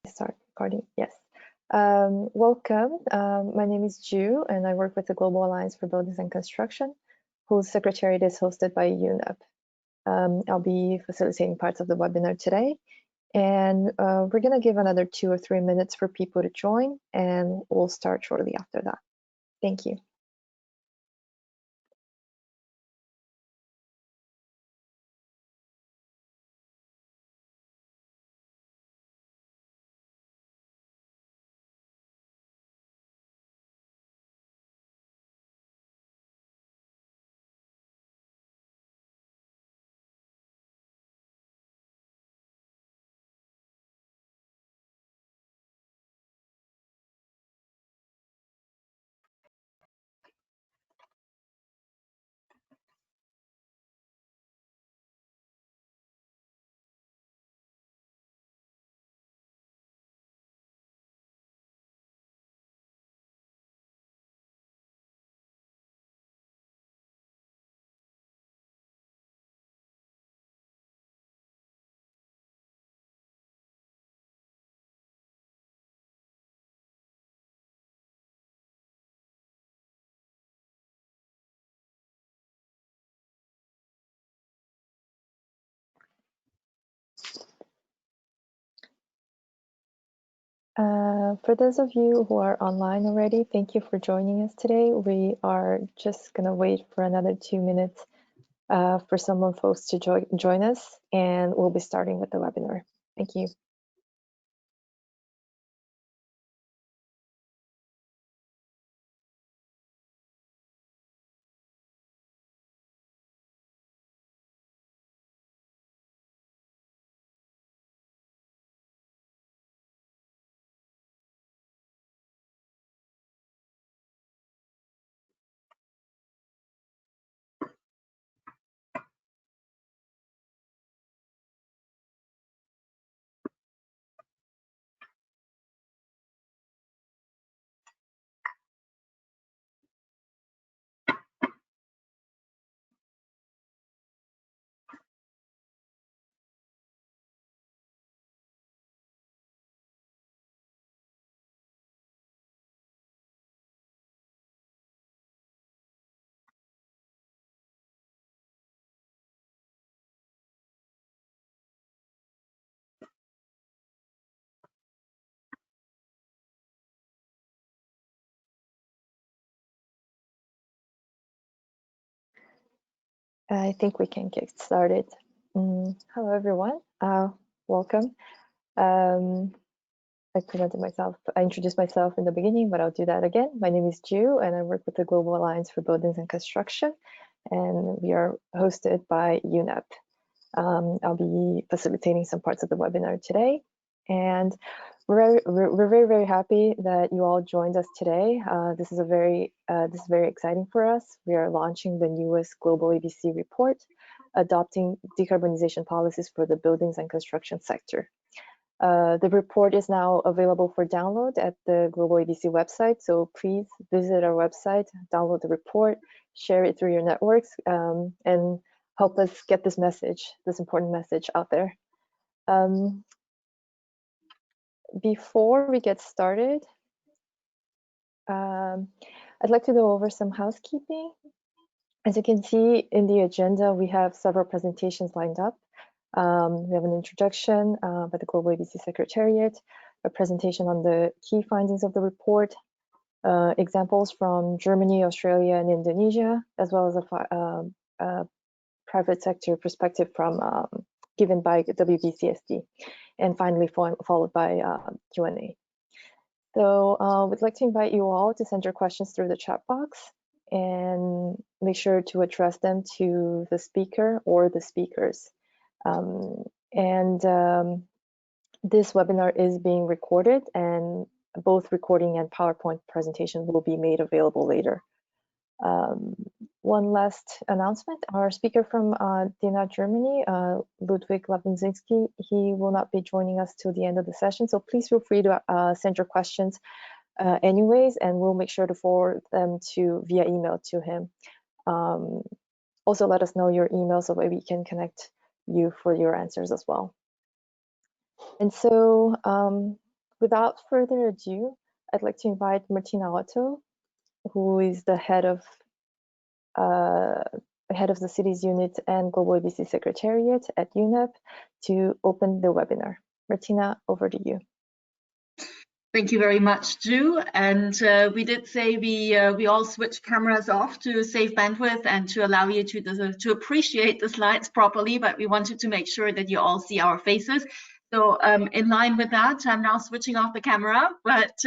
Start recording. Yes. Welcome. My name is Ju, and I work with the Global Alliance for Buildings and Construction, whose secretariat is hosted by UNEP. I'll be facilitating parts of the webinar today, and we're going to give another 2 or 3 minutes for people to join, and we'll start shortly after that. Thank you. For those of you who are online already, thank you for joining us today. We are just going to wait for another 2 minutes for some of folks to join us, and we'll be starting with the webinar. Thank you. I think we can get started. Hello, everyone. Welcome. I introduced myself in the beginning, but I'll do that again. My name is Ju, and I work with the Global Alliance for Buildings and Construction, and we are hosted by UNEP. I'll be facilitating some parts of the webinar today, and we're very happy that you all joined us today. This is very exciting for us. We are launching the newest GlobalABC report, adopting decarbonization policies for the buildings and construction sector. The report is now available for download at the GlobalABC website, so please visit our website, download the report, share it through your networks, and help us get this important message out there. Before we get started, I'd like to go over some housekeeping. As you can see in the agenda, we have several presentations lined up. We have an introduction by the GlobalABC Secretariat, a presentation on the key findings of the report, examples from Germany, Australia, and Indonesia, as well as a private sector perspective given by WBCSD, and finally followed by Q&A. So we'd like to invite you all to send your questions through the chat box and make sure to address them to the speaker or the speakers. This webinar is being recorded, and both recording and PowerPoint presentation will be made available later. One last announcement, our speaker from dena, Germany, Ludwig Labunzinski, he will not be joining us till the end of the session, so please feel free to send your questions anyways, and we'll make sure to forward them via email to him. Also, let us know your email so that we can connect you for your answers as well. And so without further ado, I'd like to invite Martina Otto, who is the head of the cities unit and GlobalABC Secretariat at UNEP, to open the webinar. Martina, over to you. Thank you very much, Ju. And we did say we all switch cameras off to save bandwidth and to allow you to appreciate the slides properly, but we wanted to make sure that you all see our faces. So in line with that, I'm now switching off the camera, but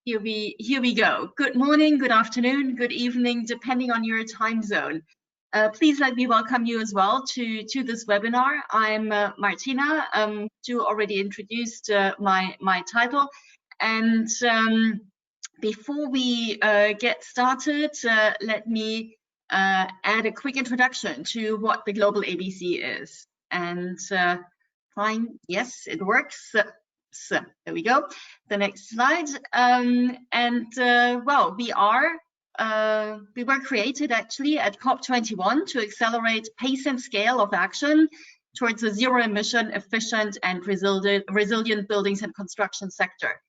here we go. Good morning, good afternoon, good evening, depending on your time zone. Please let me welcome you as well to this webinar. I'm Martina. Ju already introduced my title. And before we get started, let me add a quick introduction to what the GlobalABC is. And fine, yes, it works. So there we go. The next slide. Well, we were created actually at COP21 to accelerate pace and scale of action towards a zero-emission, efficient, and resilient buildings and construction sector.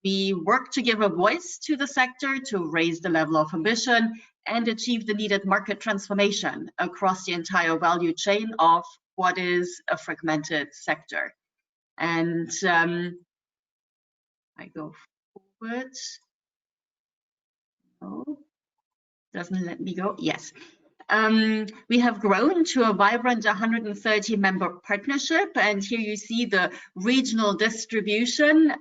We work to give a voice to the sector to raise the level of ambition and achieve the needed market transformation across the entire value chain of what is a fragmented sector. And I go forward. Oh, doesn't let me go. Yes. We have grown to a vibrant 130 member partnership, and here you see the regional distribution,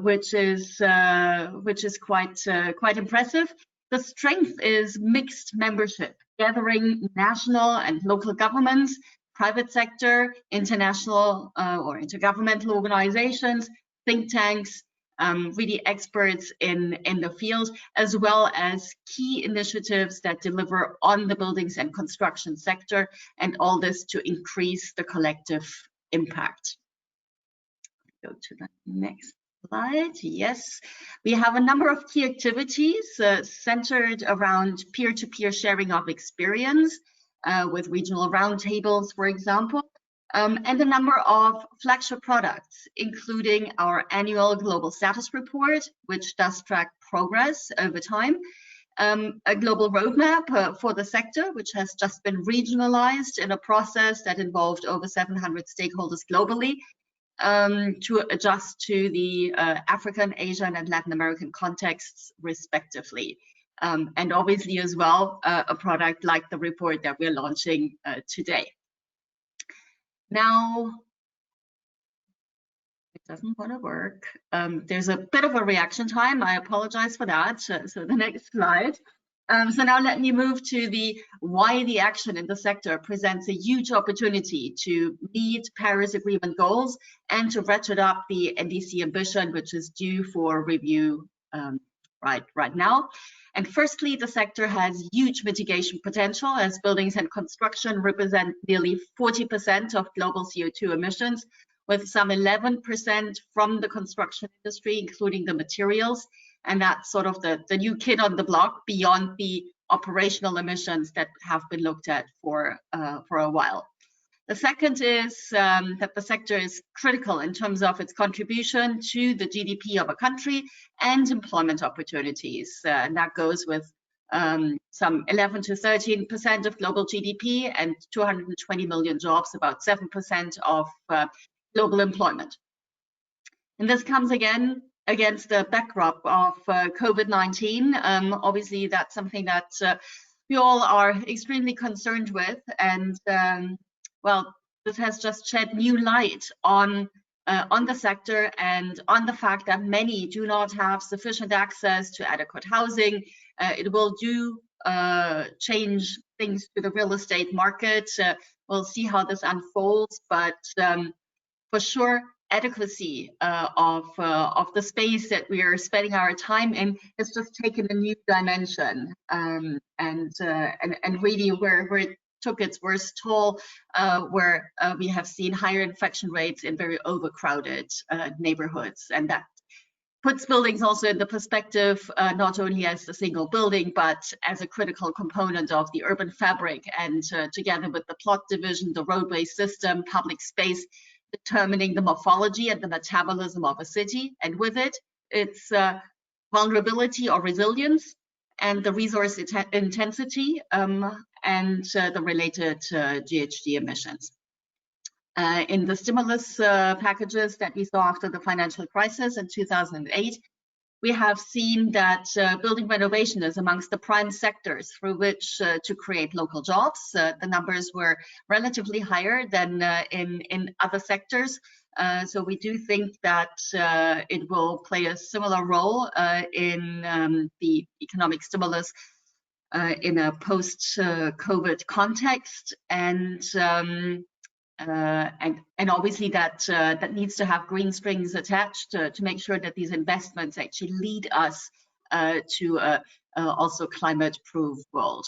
which is quite impressive. The strength is mixed membership, gathering national and local governments, private sector, international or intergovernmental organizations, think tanks, really experts in the field, as well as key initiatives that deliver on the buildings and construction sector, and all this to increase the collective impact. Go to the next slide. Yes, we have a number of key activities centered around peer-to-peer sharing of experience with regional roundtables, for example, and a number of flagship products, including our annual global status report, which does track progress over time, a global roadmap for the sector, which has just been regionalized in a process that involved over 700 stakeholders globally, to adjust to the African, Asian, and Latin American contexts, respectively. And obviously as well, a product like the report that we're launching today. Now, it doesn't want to work. There's a bit of a reaction time. I apologize for that. So the next slide. So now let me move to the why the action in the sector presents a huge opportunity to meet Paris Agreement goals and to ratchet up the NDC ambition, which is due for review right now. And firstly, the sector has huge mitigation potential, as buildings and construction represent nearly 40% of global CO2 emissions, with some 11% from the construction industry, including the materials. And that's sort of the new kid on the block beyond the operational emissions that have been looked at for a while. The second is that the sector is critical in terms of its contribution to the GDP of a country and employment opportunities. And that goes with some 11 to 13% of global GDP and 220 million jobs, about 7% of global employment. And this comes again against the backdrop of COVID-19. Obviously, that's something that we all are extremely concerned with. And well, this has just shed new light on the sector and on the fact that many do not have sufficient access to adequate housing. It will change things to the real estate market. We'll see how this unfolds, but for sure, adequacy of the space that we are spending our time in has just taken a new dimension, and really where it took its worst toll, where we have seen higher infection rates in very overcrowded neighborhoods, and that puts buildings also in the perspective not only as a single building, but as a critical component of the urban fabric, and together with the plot division, the roadway system, public space, determining the morphology and the metabolism of a city, and with it, its vulnerability or resilience, and the resource intensity, and the related GHG emissions. In the stimulus packages that we saw after the financial crisis in 2008, we have seen that building renovation is amongst the prime sectors through which to create local jobs. The numbers were relatively higher than in other sectors. So we do think that it will play a similar role in the economic stimulus in a post-COVID context, and obviously that needs to have green strings attached to make sure that these investments actually lead us to also climate-proof world.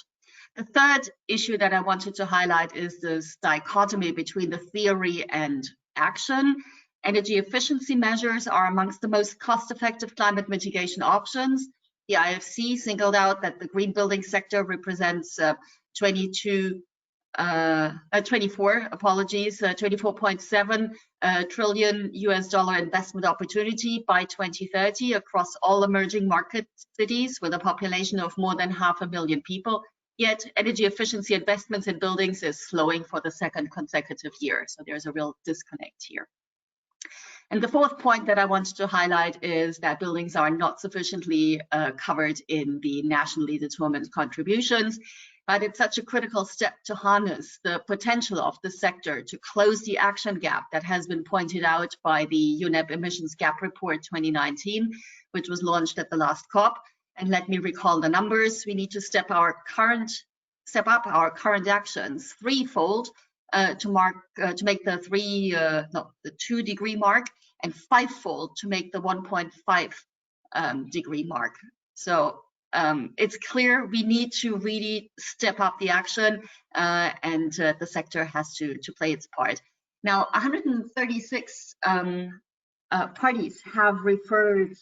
The third issue that I wanted to highlight is this dichotomy between the theory and action. Energy efficiency measures are amongst the most cost-effective climate mitigation options. The IFC singled out that the green building sector represents 24.7 trillion US dollar investment opportunity by 2030 across all emerging market cities with a population of more than 500,000 people. Yet energy efficiency investments in buildings is slowing for the second consecutive year. So there's a real disconnect here. And the fourth point that I wanted to highlight is that buildings are not sufficiently covered in the nationally determined contributions, but it's such a critical step to harness the potential of the sector to close the action gap that has been pointed out by the UNEP Emissions Gap Report 2019, which was launched at the last COP. And let me recall the numbers. We need to step up our current actions threefold to make the 2 degree mark, and fivefold to make the 1.5 degree mark. So it's clear we need to really step up the action, and the sector has to play its part. Now, 136 parties have referred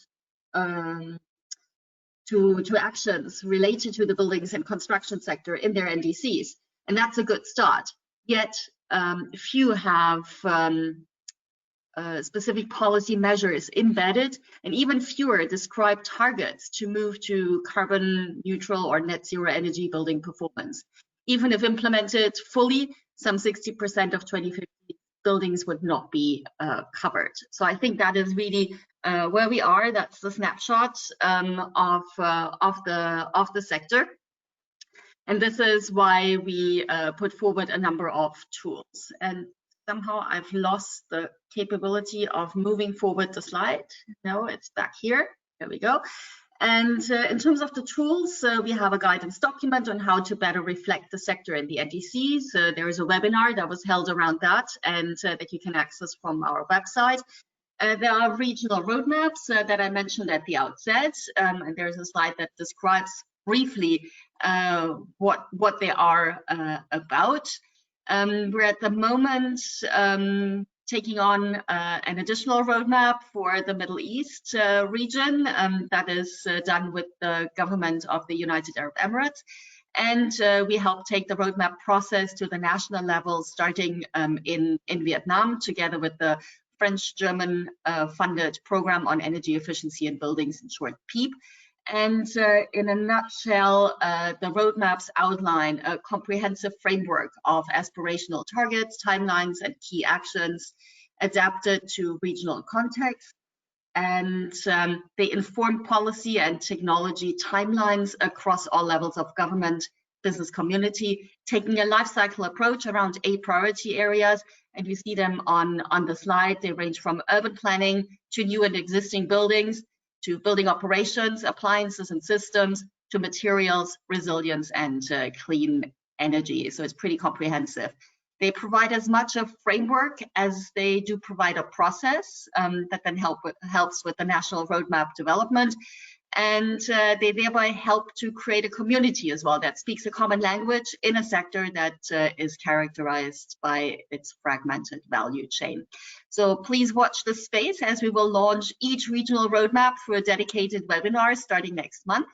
to actions related to the buildings and construction sector in their NDCs, and that's a good start. Yet few have specific policy measures embedded, and even fewer describe targets to move to carbon neutral or net zero energy building performance. Even if implemented fully, some 60% of 2050 buildings would not be covered. So I think that is really where we are. That's the snapshot of the sector. And this is why we put forward a number of tools. And somehow I've lost the capability of moving forward the slide. No, it's back here. There we go. And in terms of the tools, we have a guidance document on how to better reflect the sector in the NDCs. There is a webinar that was held around that, and that you can access from our website. There are regional roadmaps that I mentioned at the outset, and there's a slide that describes briefly what they are about. We're at the moment taking on an additional roadmap for the Middle East region that is done with the government of the United Arab Emirates. And we help take the roadmap process to the national level, starting in Vietnam, together with the French-German funded program on energy efficiency in buildings, in short, PEEP. And in a nutshell, the roadmaps outline a comprehensive framework of aspirational targets, timelines, and key actions adapted to regional context. And they inform policy and technology timelines across all levels of government, business community, taking a life cycle approach around 8 priority areas. And we see them on the slide. They range from urban planning to new and existing buildings, to building operations, appliances and systems, to materials, resilience, and clean energy. So it's pretty comprehensive. They provide as much a framework as they do provide a process that then helps with the national roadmap development. And they thereby help to create a community as well that speaks a common language in a sector that is characterized by its fragmented value chain. So please watch this space as we will launch each regional roadmap through a dedicated webinar starting next month.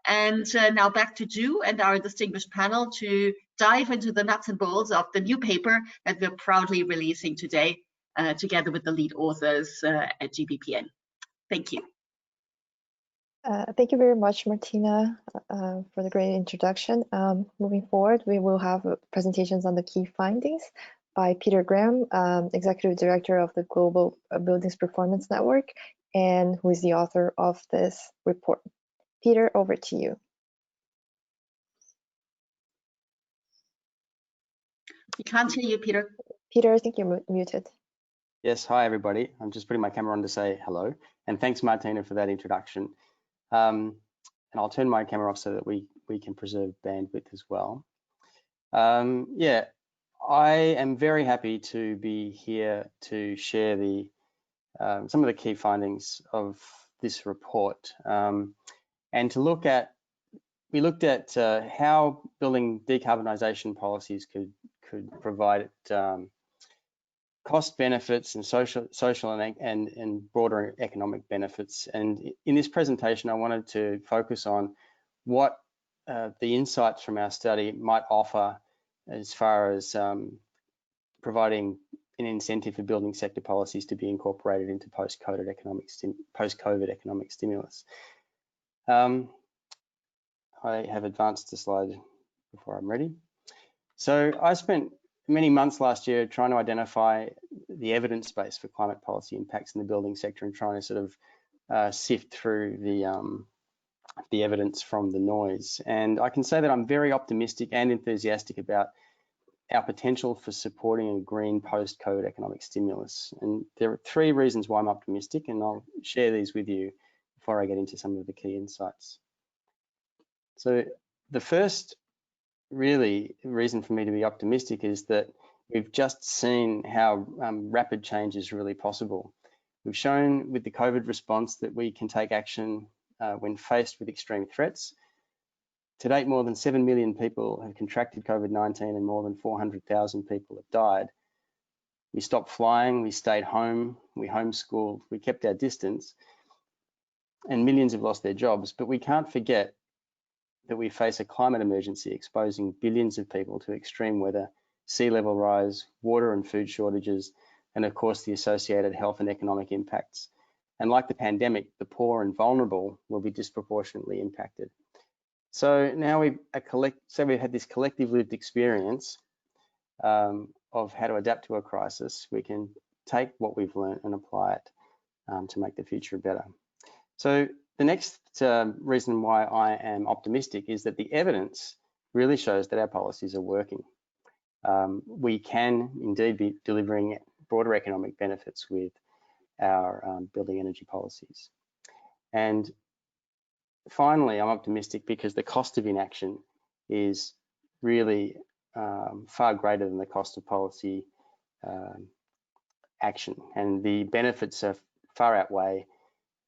And now back to Ju and our distinguished panel to dive into the nuts and bolts of the new paper that we're proudly releasing today. together with the lead authors at GBPN. Thank you. Thank you very much, Martina, for the great introduction. Moving forward, we will have presentations on the key findings by Peter Graham, Executive Director of the Global Buildings Performance Network, and who is the author of this report. Peter, over to you. We can't hear you, Peter. Peter, I think you're muted. Yes, hi everybody. I'm just putting my camera on to say hello, and thanks Martina for that introduction. And I'll turn my camera off so that we can preserve bandwidth as well. Yeah, I am very happy to be here to share the some of the key findings of this report, and to look at, we looked at how building decarbonisation policies could provide cost benefits and social and broader economic benefits. And in this presentation, I wanted to focus on what the insights from our study might offer as far as providing an incentive for building sector policies to be incorporated into post-COVID economic stimulus. I have advanced the slide before I'm ready. So I spent many months last year trying to identify the evidence base for climate policy impacts in the building sector and trying to sort of sift through the evidence from the noise. And I can say that I'm very optimistic and enthusiastic about our potential for supporting a green post-COVID economic stimulus. And there are three reasons why I'm optimistic, and I'll share these with you before I get into some of the key insights. So the first really reason for me to be optimistic is that we've just seen how rapid change is really possible. We've shown with the COVID response that we can take action when faced with extreme threats. To date, more than 7 million people have contracted COVID-19 and more than 400,000 people have died. We stopped flying, we stayed home, we homeschooled, we kept our distance, and millions have lost their jobs. But we can't forget that we face a climate emergency exposing billions of people to extreme weather, sea level rise, water and food shortages, and of course the associated health and economic impacts. And like the pandemic, the poor and vulnerable will be disproportionately impacted. So now we've had this collective lived experience of how to adapt to a crisis. We can take what we've learned and apply it to make the future better. So the next reason why I am optimistic is that the evidence really shows that our policies are working. We can indeed be delivering broader economic benefits with our building energy policies. And finally, I'm optimistic because the cost of inaction is really far greater than the cost of policy action, and the benefits are far outweigh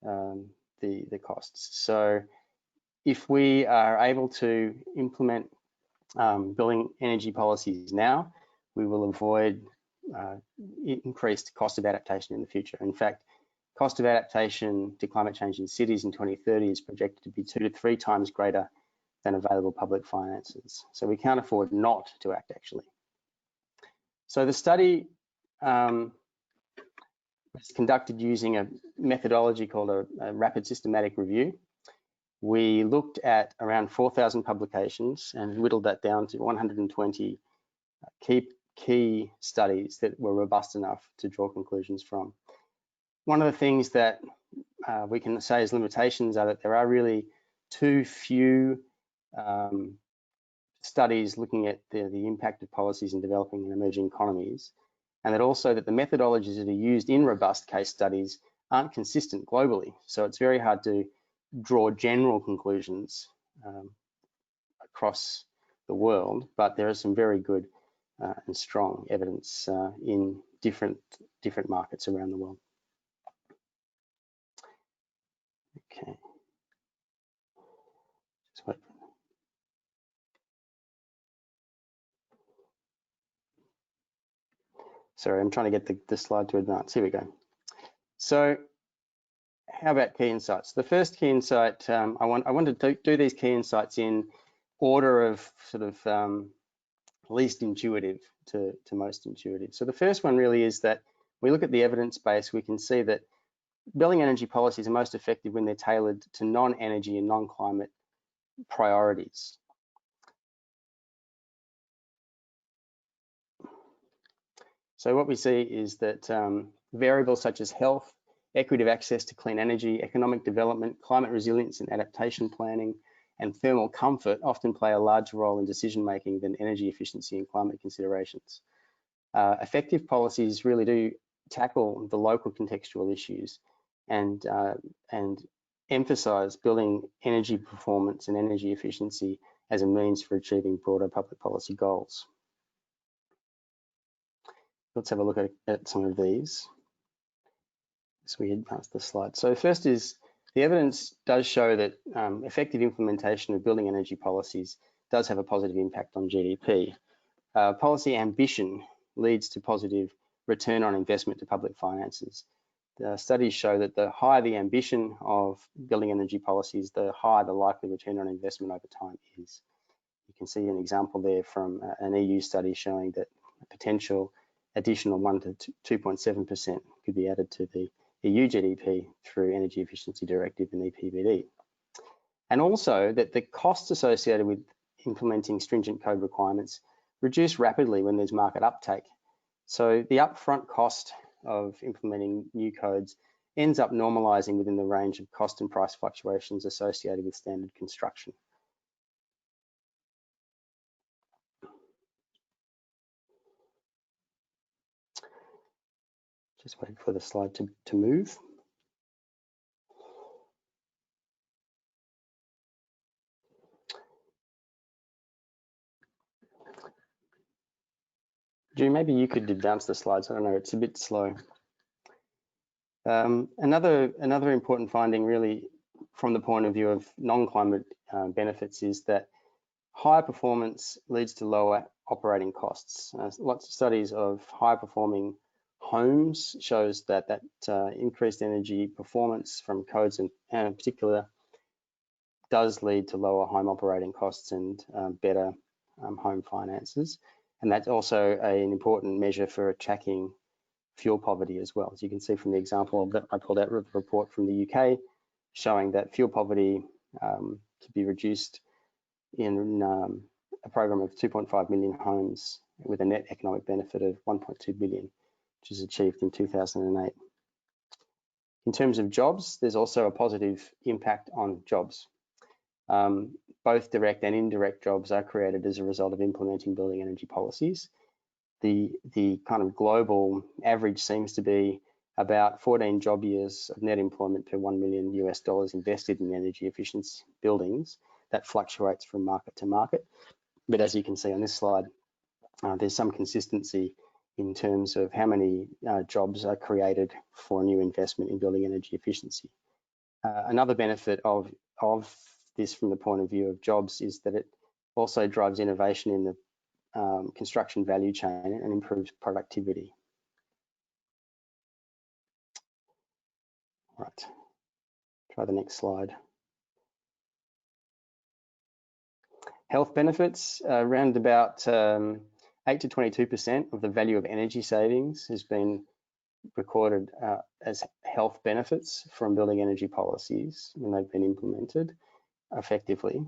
the costs. So if we are able to implement building energy policies now, we will avoid increased cost of adaptation in the future. In fact, cost of adaptation to climate change in cities in 2030 is projected to be 2 to 3 times greater than available public finances. So we can't afford not to act, actually. So the study was conducted using a methodology called a rapid systematic review. We looked at around 4,000 publications and whittled that down to 120 key studies that were robust enough to draw conclusions from. One of the things that we can say as limitations are that there are really too few studies looking at the impact of policies in developing and emerging economies, and that also that the methodologies that are used in robust case studies aren't consistent globally. So it's very hard to draw general conclusions across the world, but there is some very good and strong evidence in different markets around the world. Okay. Just wait. Sorry, I'm trying to get the slide to advance. Here we go. So how about key insights? The first key insight, I wanted to do these key insights in order of sort of least intuitive to most intuitive. So the first one really is that We look at the evidence base, we can see that building energy policies are most effective when they're tailored to non-energy and non-climate priorities. So what we see is that variables such as health, equity of access to clean energy, economic development, climate resilience and adaptation planning, and thermal comfort often play a larger role in decision-making than energy efficiency and climate considerations. Effective policies really do tackle the local contextual issues and emphasize building energy performance and energy efficiency as a means for achieving broader public policy goals. Let's have a look at some of these. So we head past the slide. So first is the evidence does show that effective implementation of building energy policies does have a positive impact on GDP. Policy ambition leads to positive return on investment to public finances. The studies show that the higher the ambition of building energy policies, the higher the likely return on investment over time is. You can see an example there from an EU study showing that a potential additional 1 to 2.7% could be added to the EU GDP through Energy Efficiency Directive and EPBD. And also that the costs associated with implementing stringent code requirements reduce rapidly when there's market uptake. So the upfront cost of implementing new codes ends up normalizing within the range of cost and price fluctuations associated with standard construction. Just waiting for the slide to move. Drew, maybe you could advance the slides. I don't know, it's a bit slow. Another important finding really from the point of view of non-climate benefits is that higher performance leads to lower operating costs. Lots of studies of high performing homes shows that increased energy performance from codes in particular does lead to lower home operating costs and better home finances. And that's also an important measure for tracking fuel poverty as well. As you can see from the example that I pulled out of the report from the UK, showing that fuel poverty could be reduced in a program of 2.5 million homes with a net economic benefit of 1.2 billion, which is achieved in 2008. In terms of jobs, there's also a positive impact on jobs. Both direct and indirect jobs are created as a result of implementing building energy policies. The kind of global average seems to be about 14 job years of net employment per $1 million US invested in energy efficiency buildings. That fluctuates from market to market. But as you can see on this slide, there's some consistency in terms of how many jobs are created for new investment in building energy efficiency. Another benefit of this from the point of view of jobs is that it also drives innovation in the construction value chain and improves productivity. Right, try the next slide. Health benefits, around about 8 to 22% of the value of energy savings has been recorded as health benefits from building energy policies when they've been implemented effectively.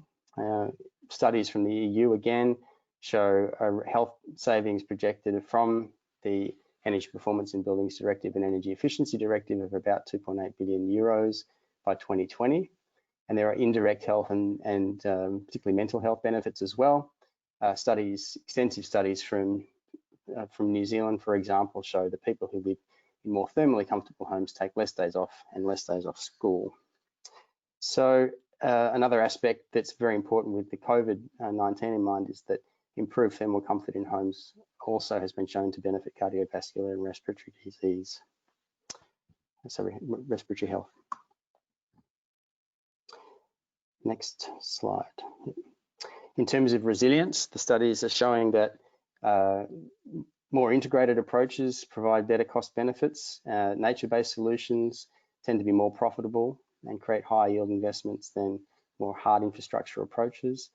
Studies from the EU again show health savings projected from the Energy Performance in Buildings Directive and Energy Efficiency Directive of about 2.8 billion euros by 2020. And there are indirect health and particularly mental health benefits as well. Extensive studies from New Zealand, for example, show that people who live in more thermally comfortable homes take less days off and less days off school. So another aspect that's very important with the COVID-19 in mind is that improved thermal comfort in homes also has been shown to benefit cardiovascular and respiratory disease. Sorry, respiratory health. Next slide. In terms of resilience, the studies are showing that more integrated approaches provide better cost benefits. Nature-based solutions tend to be more profitable and create higher yield investments than more hard infrastructure approaches.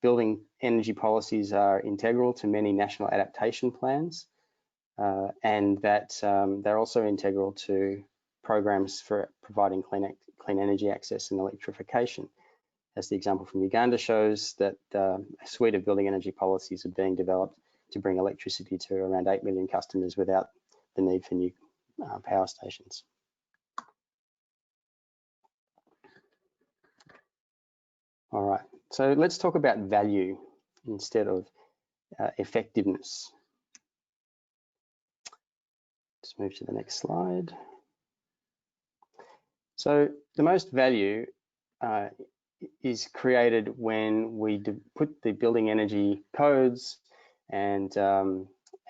Building energy policies are integral to many national adaptation plans. and that they're also integral to programs for providing clean energy access and electrification. As the example from Uganda shows, that a suite of building energy policies are being developed to bring electricity to around 8 million customers without the need for new power stations. All right, so let's talk about value instead of effectiveness. Let's move to the next slide. So the most value is created when we put the building energy codes and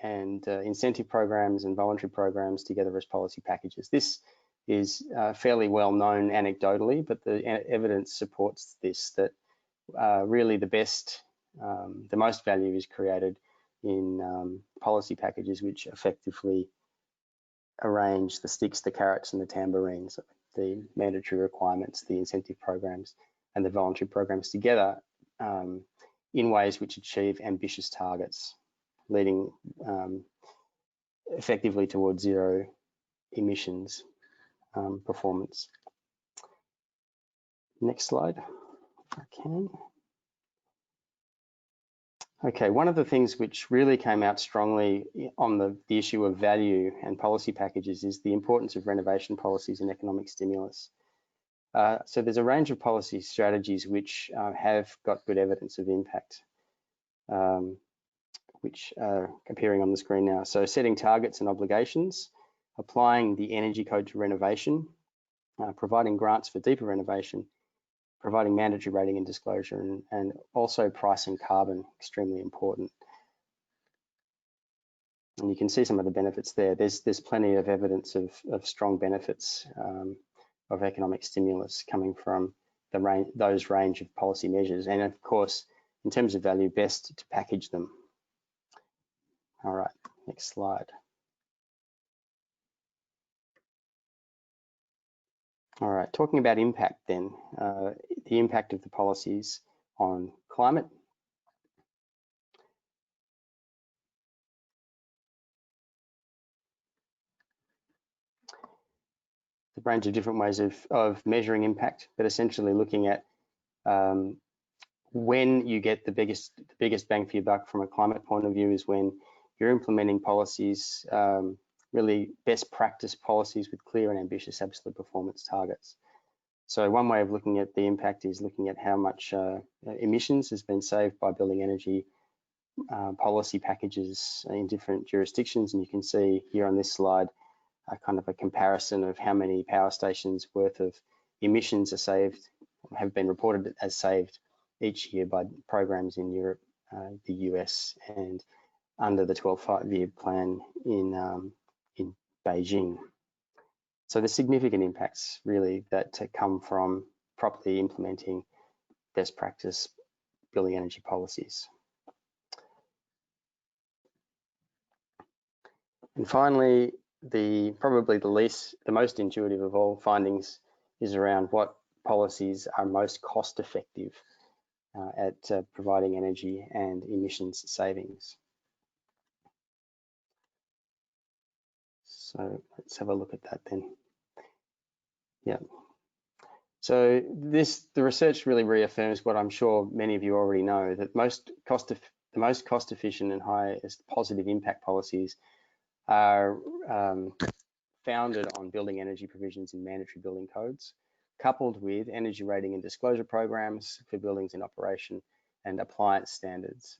incentive programs and voluntary programs together as policy packages. This is fairly well known anecdotally, but the evidence supports this, that really the most value is created in policy packages which effectively arrange the sticks, the carrots and the tambourines, the mandatory requirements, the incentive programs and the voluntary programs together in ways which achieve ambitious targets, leading effectively towards zero emissions performance. Next slide, if I can. Okay, one of the things which really came out strongly on the issue of value and policy packages is the importance of renovation policies and economic stimulus. So there's a range of policy strategies which have got good evidence of impact, which are appearing on the screen now. So setting targets and obligations, applying the energy code to renovation, providing grants for deeper renovation, providing mandatory rating and disclosure, and also pricing carbon, extremely important. And you can see some of the benefits there. There's plenty of evidence of strong benefits of economic stimulus coming from those range of policy measures. And of course, in terms of value, best to package them. All right, next slide. All right, talking about impact then, the impact of the policies on climate. A range of different ways of measuring impact, but essentially looking at when you get the biggest bang for your buck from a climate point of view is when you're implementing policies, really best practice policies with clear and ambitious absolute performance targets. So one way of looking at the impact is looking at how much emissions has been saved by building energy policy packages in different jurisdictions. And you can see here on this slide kind of a comparison of how many power stations worth of emissions are saved, have been reported as saved each year by programs in Europe, the US, and under the 12th five-year plan in Beijing. So there's significant impacts really that come from properly implementing best practice building energy policies. And finally, probably the most intuitive of all findings is around what policies are most cost effective at providing energy and emissions savings. So let's have a look at that then. Yeah. So the research really reaffirms what I'm sure many of you already know, that the most cost efficient and highest positive impact policies are founded on building energy provisions in mandatory building codes, coupled with energy rating and disclosure programs for buildings in operation and appliance standards.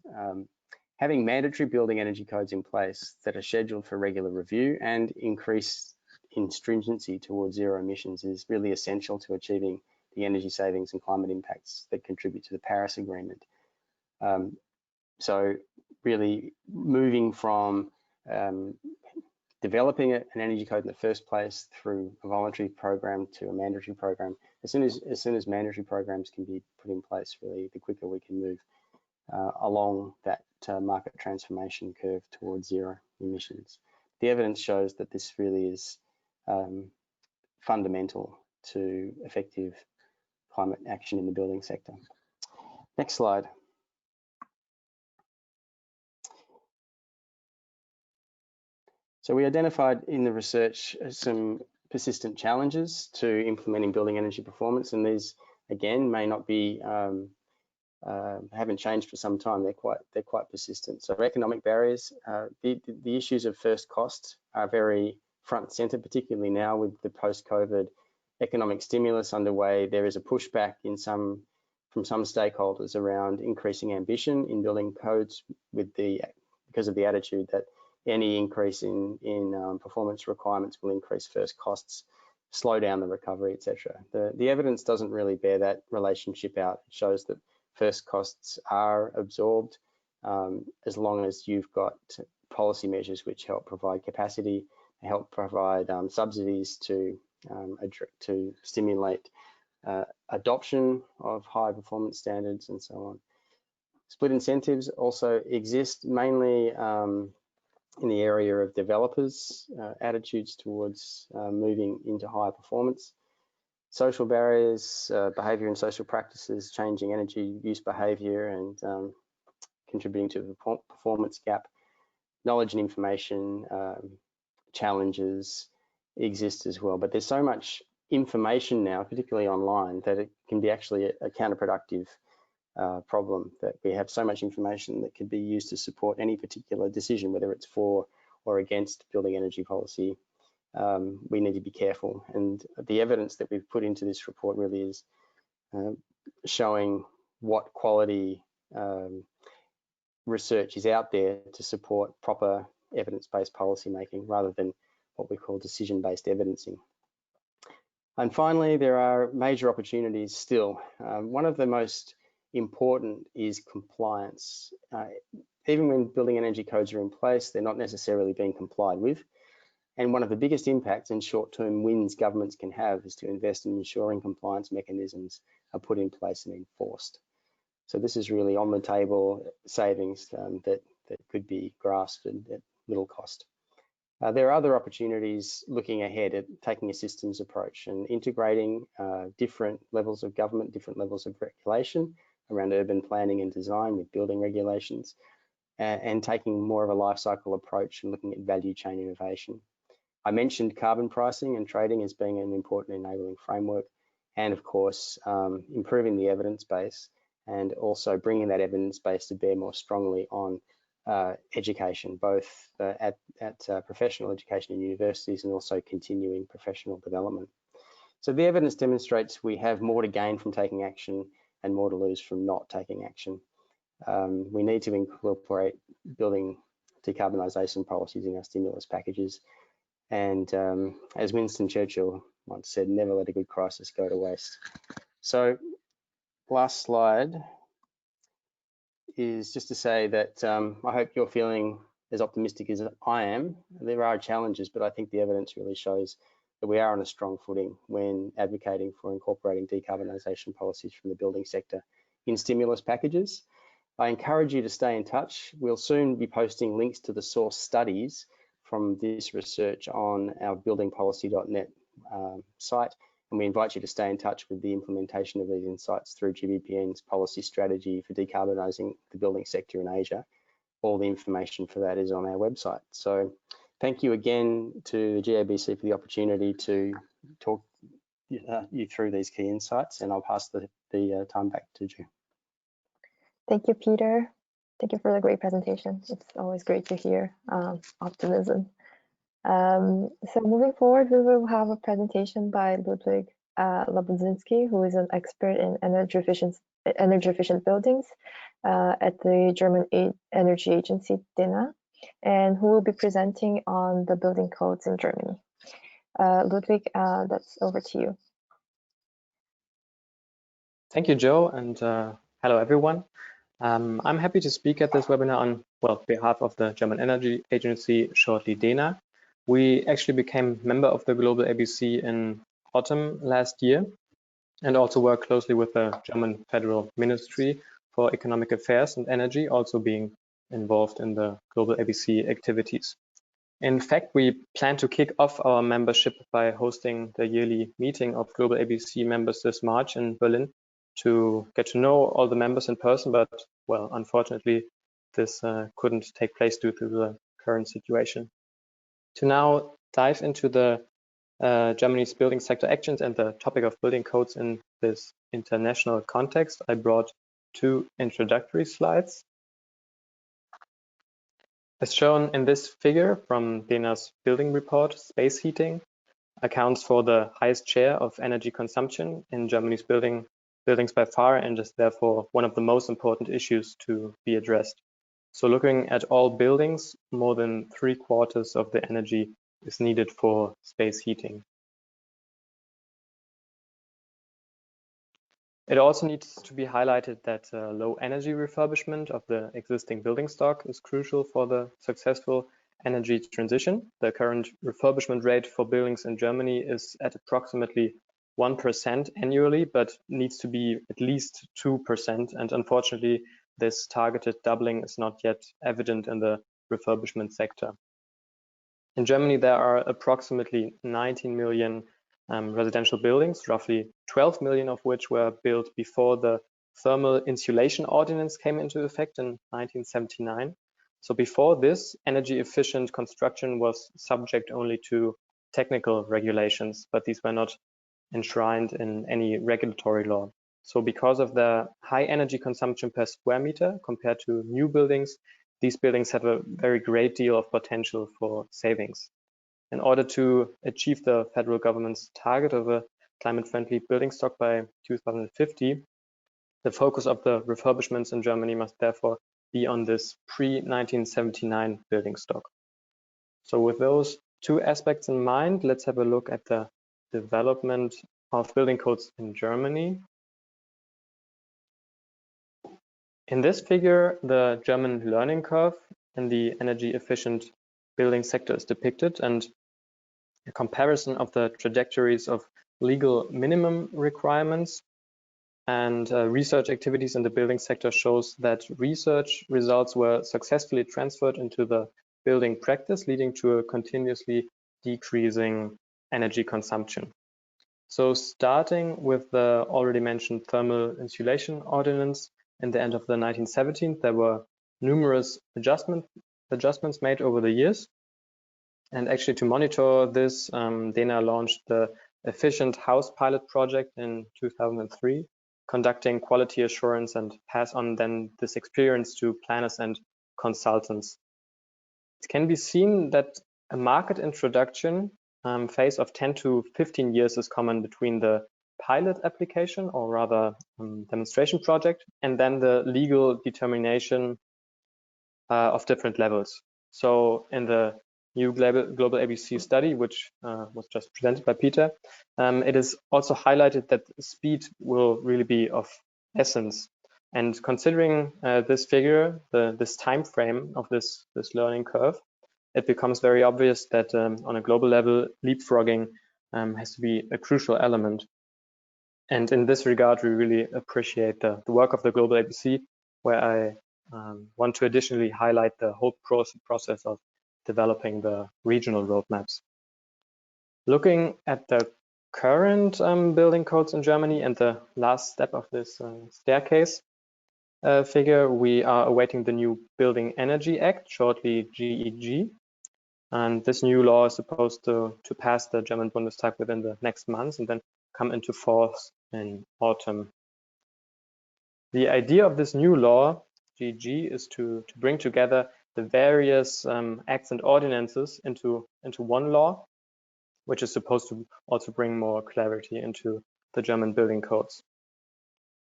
Having mandatory building energy codes in place that are scheduled for regular review and increase in stringency towards zero emissions is really essential to achieving the energy savings and climate impacts that contribute to the Paris Agreement. So really moving from developing an energy code in the first place through a voluntary program to a mandatory program, as soon as mandatory programs can be put in place, really the quicker we can move along that market transformation curve towards zero emissions. The evidence shows that this really is fundamental to effective climate action in the building sector. Next slide. So we identified in the research some persistent challenges to implementing building energy performance, and these again may not be haven't changed for some time. They're quite persistent. So economic barriers, the issues of first costs are very front and center, particularly now with the post-COVID economic stimulus underway. There is a pushback from some stakeholders around increasing ambition in building codes because of the attitude that any increase in performance requirements will increase first costs, slow down the recovery, etc. The evidence doesn't really bear that relationship out. It shows that first costs are absorbed as long as you've got policy measures which help provide capacity, help provide subsidies to stimulate adoption of high performance standards and so on. Split incentives also exist mainly in the area of developers' attitudes towards moving into higher performance. Social barriers, behaviour and social practices, changing energy use behaviour and contributing to the performance gap. Knowledge and information challenges exist as well, but there's so much information now, particularly online, that it can be actually a counterproductive problem, that we have so much information that could be used to support any particular decision, whether it's for or against building energy policy. We need to be careful, and the evidence that we've put into this report really is showing what quality research is out there to support proper evidence-based policy making rather than what we call decision-based evidencing. And finally, there are major opportunities still. One of the most important is compliance. Even when building energy codes are in place, they're not necessarily being complied with. And one of the biggest impacts and short-term wins governments can have is to invest in ensuring compliance mechanisms are put in place and enforced. So this is really on the table savings that could be grasped at little cost. There are other opportunities looking ahead at taking a systems approach and integrating different levels of government, different levels of regulation around urban planning and design with building regulations, and taking more of a life cycle approach and looking at value chain innovation. I mentioned carbon pricing and trading as being an important enabling framework, and of course, improving the evidence base and also bringing that evidence base to bear more strongly on education, both at professional education in universities and also continuing professional development. So the evidence demonstrates we have more to gain from taking action and more to lose from not taking action. We need to incorporate building decarbonisation policies in our stimulus packages. And as Winston Churchill once said, never let a good crisis go to waste. So last slide is just to say that I hope you're feeling as optimistic as I am. There are challenges, but I think the evidence really shows that we are on a strong footing when advocating for incorporating decarbonisation policies from the building sector in stimulus packages. I encourage you to stay in touch. We'll soon be posting links to the source studies from this research on our buildingpolicy.net site, and we invite you to stay in touch with the implementation of these insights through GBPN's policy strategy for decarbonising the building sector in Asia. All the information for that is on our website. So thank you again to the GABC for the opportunity to talk you through these key insights, and I'll pass the time back to Ju. Thank you, Peter. Thank you for the great presentation. It's always great to hear optimism. So moving forward, we will have a presentation by Ludwig Labudzinski, who is an expert in energy efficient buildings at the German Energy Agency, dena, and who will be presenting on the building codes in Germany. Ludwig, that's over to you. Thank you, Joe, and hello, everyone. I'm happy to speak at this webinar on, well, behalf of the German Energy Agency, shortly dena. We actually became member of the GlobalABC in autumn last year and also work closely with the German Federal Ministry for Economic Affairs and Energy, also being involved in the GlobalABC activities. In fact, we plan to kick off our membership by hosting the yearly meeting of GlobalABC members this March in Berlin to get to know all the members in person, but, well, unfortunately, this couldn't take place due to the current situation. To now dive into the Germany's building sector actions and the topic of building codes in this international context, I brought two introductory slides. As shown in this figure from dena's building report, space heating accounts for the highest share of energy consumption in Germany's buildings by far, and is therefore one of the most important issues to be addressed. So looking at all buildings, more than 3/4 of the energy is needed for space heating. It also needs to be highlighted that low energy refurbishment of the existing building stock is crucial for the successful energy transition. The current refurbishment rate for buildings in Germany is at approximately 1% annually, but needs to be at least 2%. And unfortunately, this targeted doubling is not yet evident in the refurbishment sector. In Germany, there are approximately 19 million residential buildings, roughly 12 million of which were built before the Thermal Insulation Ordinance came into effect in 1979. So before this, energy efficient construction was subject only to technical regulations, but these were not enshrined in any regulatory law. So because of the high energy consumption per square meter compared to new buildings, these buildings have a very great deal of potential for savings. In order to achieve the federal government's target of a climate-friendly building stock by 2050, the focus of the refurbishments in Germany must therefore be on this pre-1979 building stock. So with those two aspects in mind, let's have a look at the development of building codes in Germany. In this figure, the German learning curve in the energy efficient building sector is depicted, and a comparison of the trajectories of legal minimum requirements and research activities in the building sector shows that research results were successfully transferred into the building practice, leading to a continuously decreasing energy consumption. So starting with the already mentioned Thermal Insulation Ordinance in the end of the 1970s, there were numerous adjustments made over the years. And actually to monitor this, dena launched the Efficient House Pilot Project in 2003, conducting quality assurance and pass on then this experience to planners and consultants. It can be seen that a market introduction phase of 10 to 15 years is common between the pilot application, or rather demonstration project, and then the legal determination of different levels. So in the new GlobalABC study, which was just presented by Peter, it is also highlighted that speed will really be of essence. And considering this figure, this time frame of this learning curve, it becomes very obvious that on a global level, leapfrogging has to be a crucial element. And in this regard, we really appreciate the work of the GlobalABC, where I want to additionally highlight the whole process of developing the regional roadmaps. Looking at the current building codes in Germany and the last step of this staircase figure, we are awaiting the new Building Energy Act, shortly GEG. And this new law is supposed to pass the German Bundestag within the next months and then come into force in autumn. The idea of this new law, GEG, is to bring together the various acts and ordinances into one law, which is supposed to also bring more clarity into the German building codes.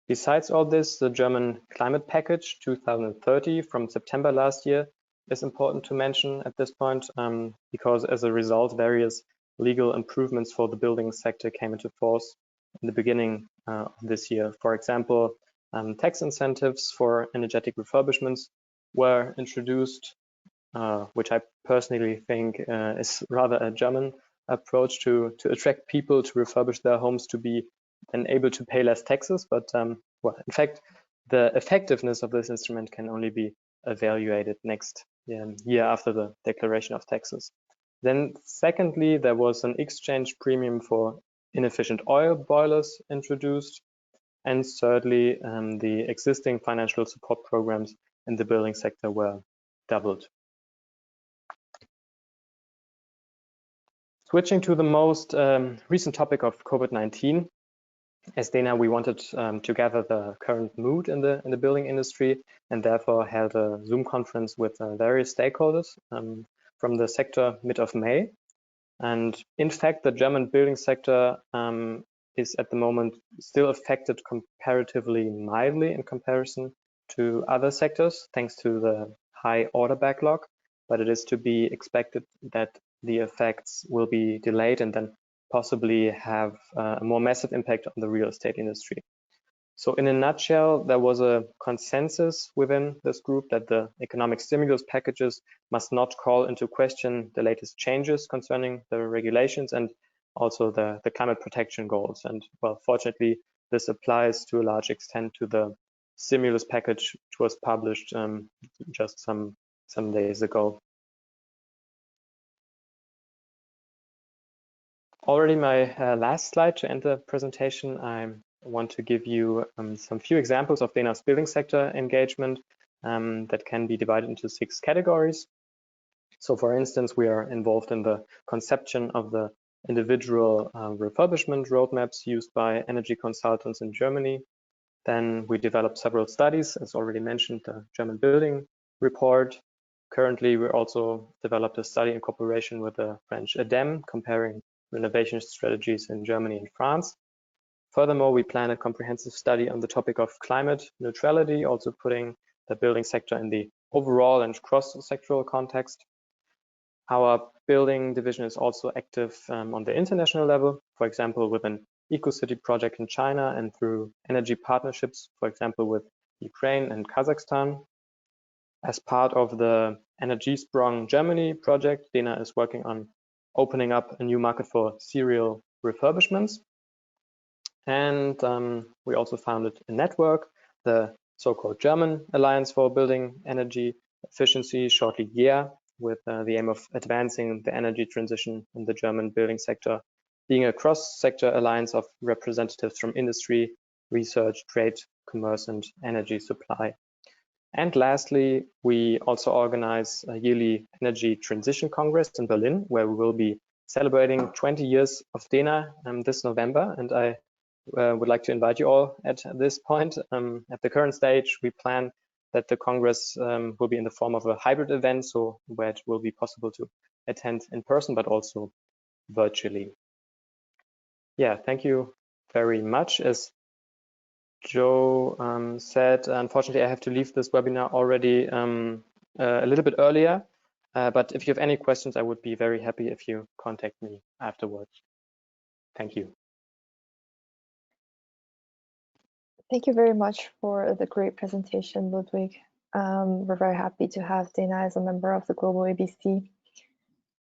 Besides all this, the German Climate Package 2030 from September last year is important to mention at this point, because as a result, various legal improvements for the building sector came into force in the beginning of this year. For example, tax incentives for energetic refurbishments were introduced, which I personally think is rather a German approach to attract people to refurbish their homes to be then able to pay less taxes. But well, in fact, the effectiveness of this instrument can only be evaluated next year after the declaration of taxes. Then secondly, there was an exchange premium for inefficient oil boilers introduced. And thirdly, the existing financial support programs in the building sector were doubled. Switching to the most recent topic of COVID-19, as dena, we wanted to gather the current mood in the building industry, and therefore held a Zoom conference with various stakeholders from the sector mid of May. And in fact, the German building sector is at the moment still affected comparatively mildly in comparison to other sectors, thanks to the high order backlog. But it is to be expected that the effects will be delayed and then possibly have a more massive impact on the real estate industry. So in a nutshell, there was a consensus within this group that the economic stimulus packages must not call into question the latest changes concerning the regulations and also the climate protection goals. And well, fortunately, this applies to a large extent to the stimulus package which was published just some days ago. Already my last slide to end the presentation, I want to give you some few examples of dena's building sector engagement that can be divided into 6 categories. So for instance, we are involved in the conception of the individual refurbishment roadmaps used by energy consultants in Germany. Then we developed several studies, as already mentioned, the German Building Report. Currently, we also developed a study in cooperation with the French ADEME, comparing renovation strategies in Germany and France. Furthermore, we plan a comprehensive study on the topic of climate neutrality, also putting the building sector in the overall and cross-sectoral context. Our building division is also active on the international level, for example, with an eco-city project in China and through energy partnerships, for example, with Ukraine and Kazakhstan. As part of the Energiesprong Germany project, dena is working on opening up a new market for serial refurbishments. And we also founded a network, the so-called German Alliance for Building Energy Efficiency, shortly GEA, with the aim of advancing the energy transition in the German building sector, being a cross-sector alliance of representatives from industry, research, trade, commerce, and energy supply. And lastly, we also organize a yearly Energy Transition Congress in Berlin, where we will be celebrating 20 years of dena this November. And I would like to invite you all at this point. At the current stage, we plan that the Congress will be in the form of a hybrid event, so where it will be possible to attend in person, but also virtually. Yeah, thank you very much. As Joe said, unfortunately, I have to leave this webinar already a little bit earlier, but if you have any questions, I would be very happy if you contact me afterwards. Thank you. Thank you very much for the great presentation, Ludwig. We're very happy to have dena as a member of the GlobalABC.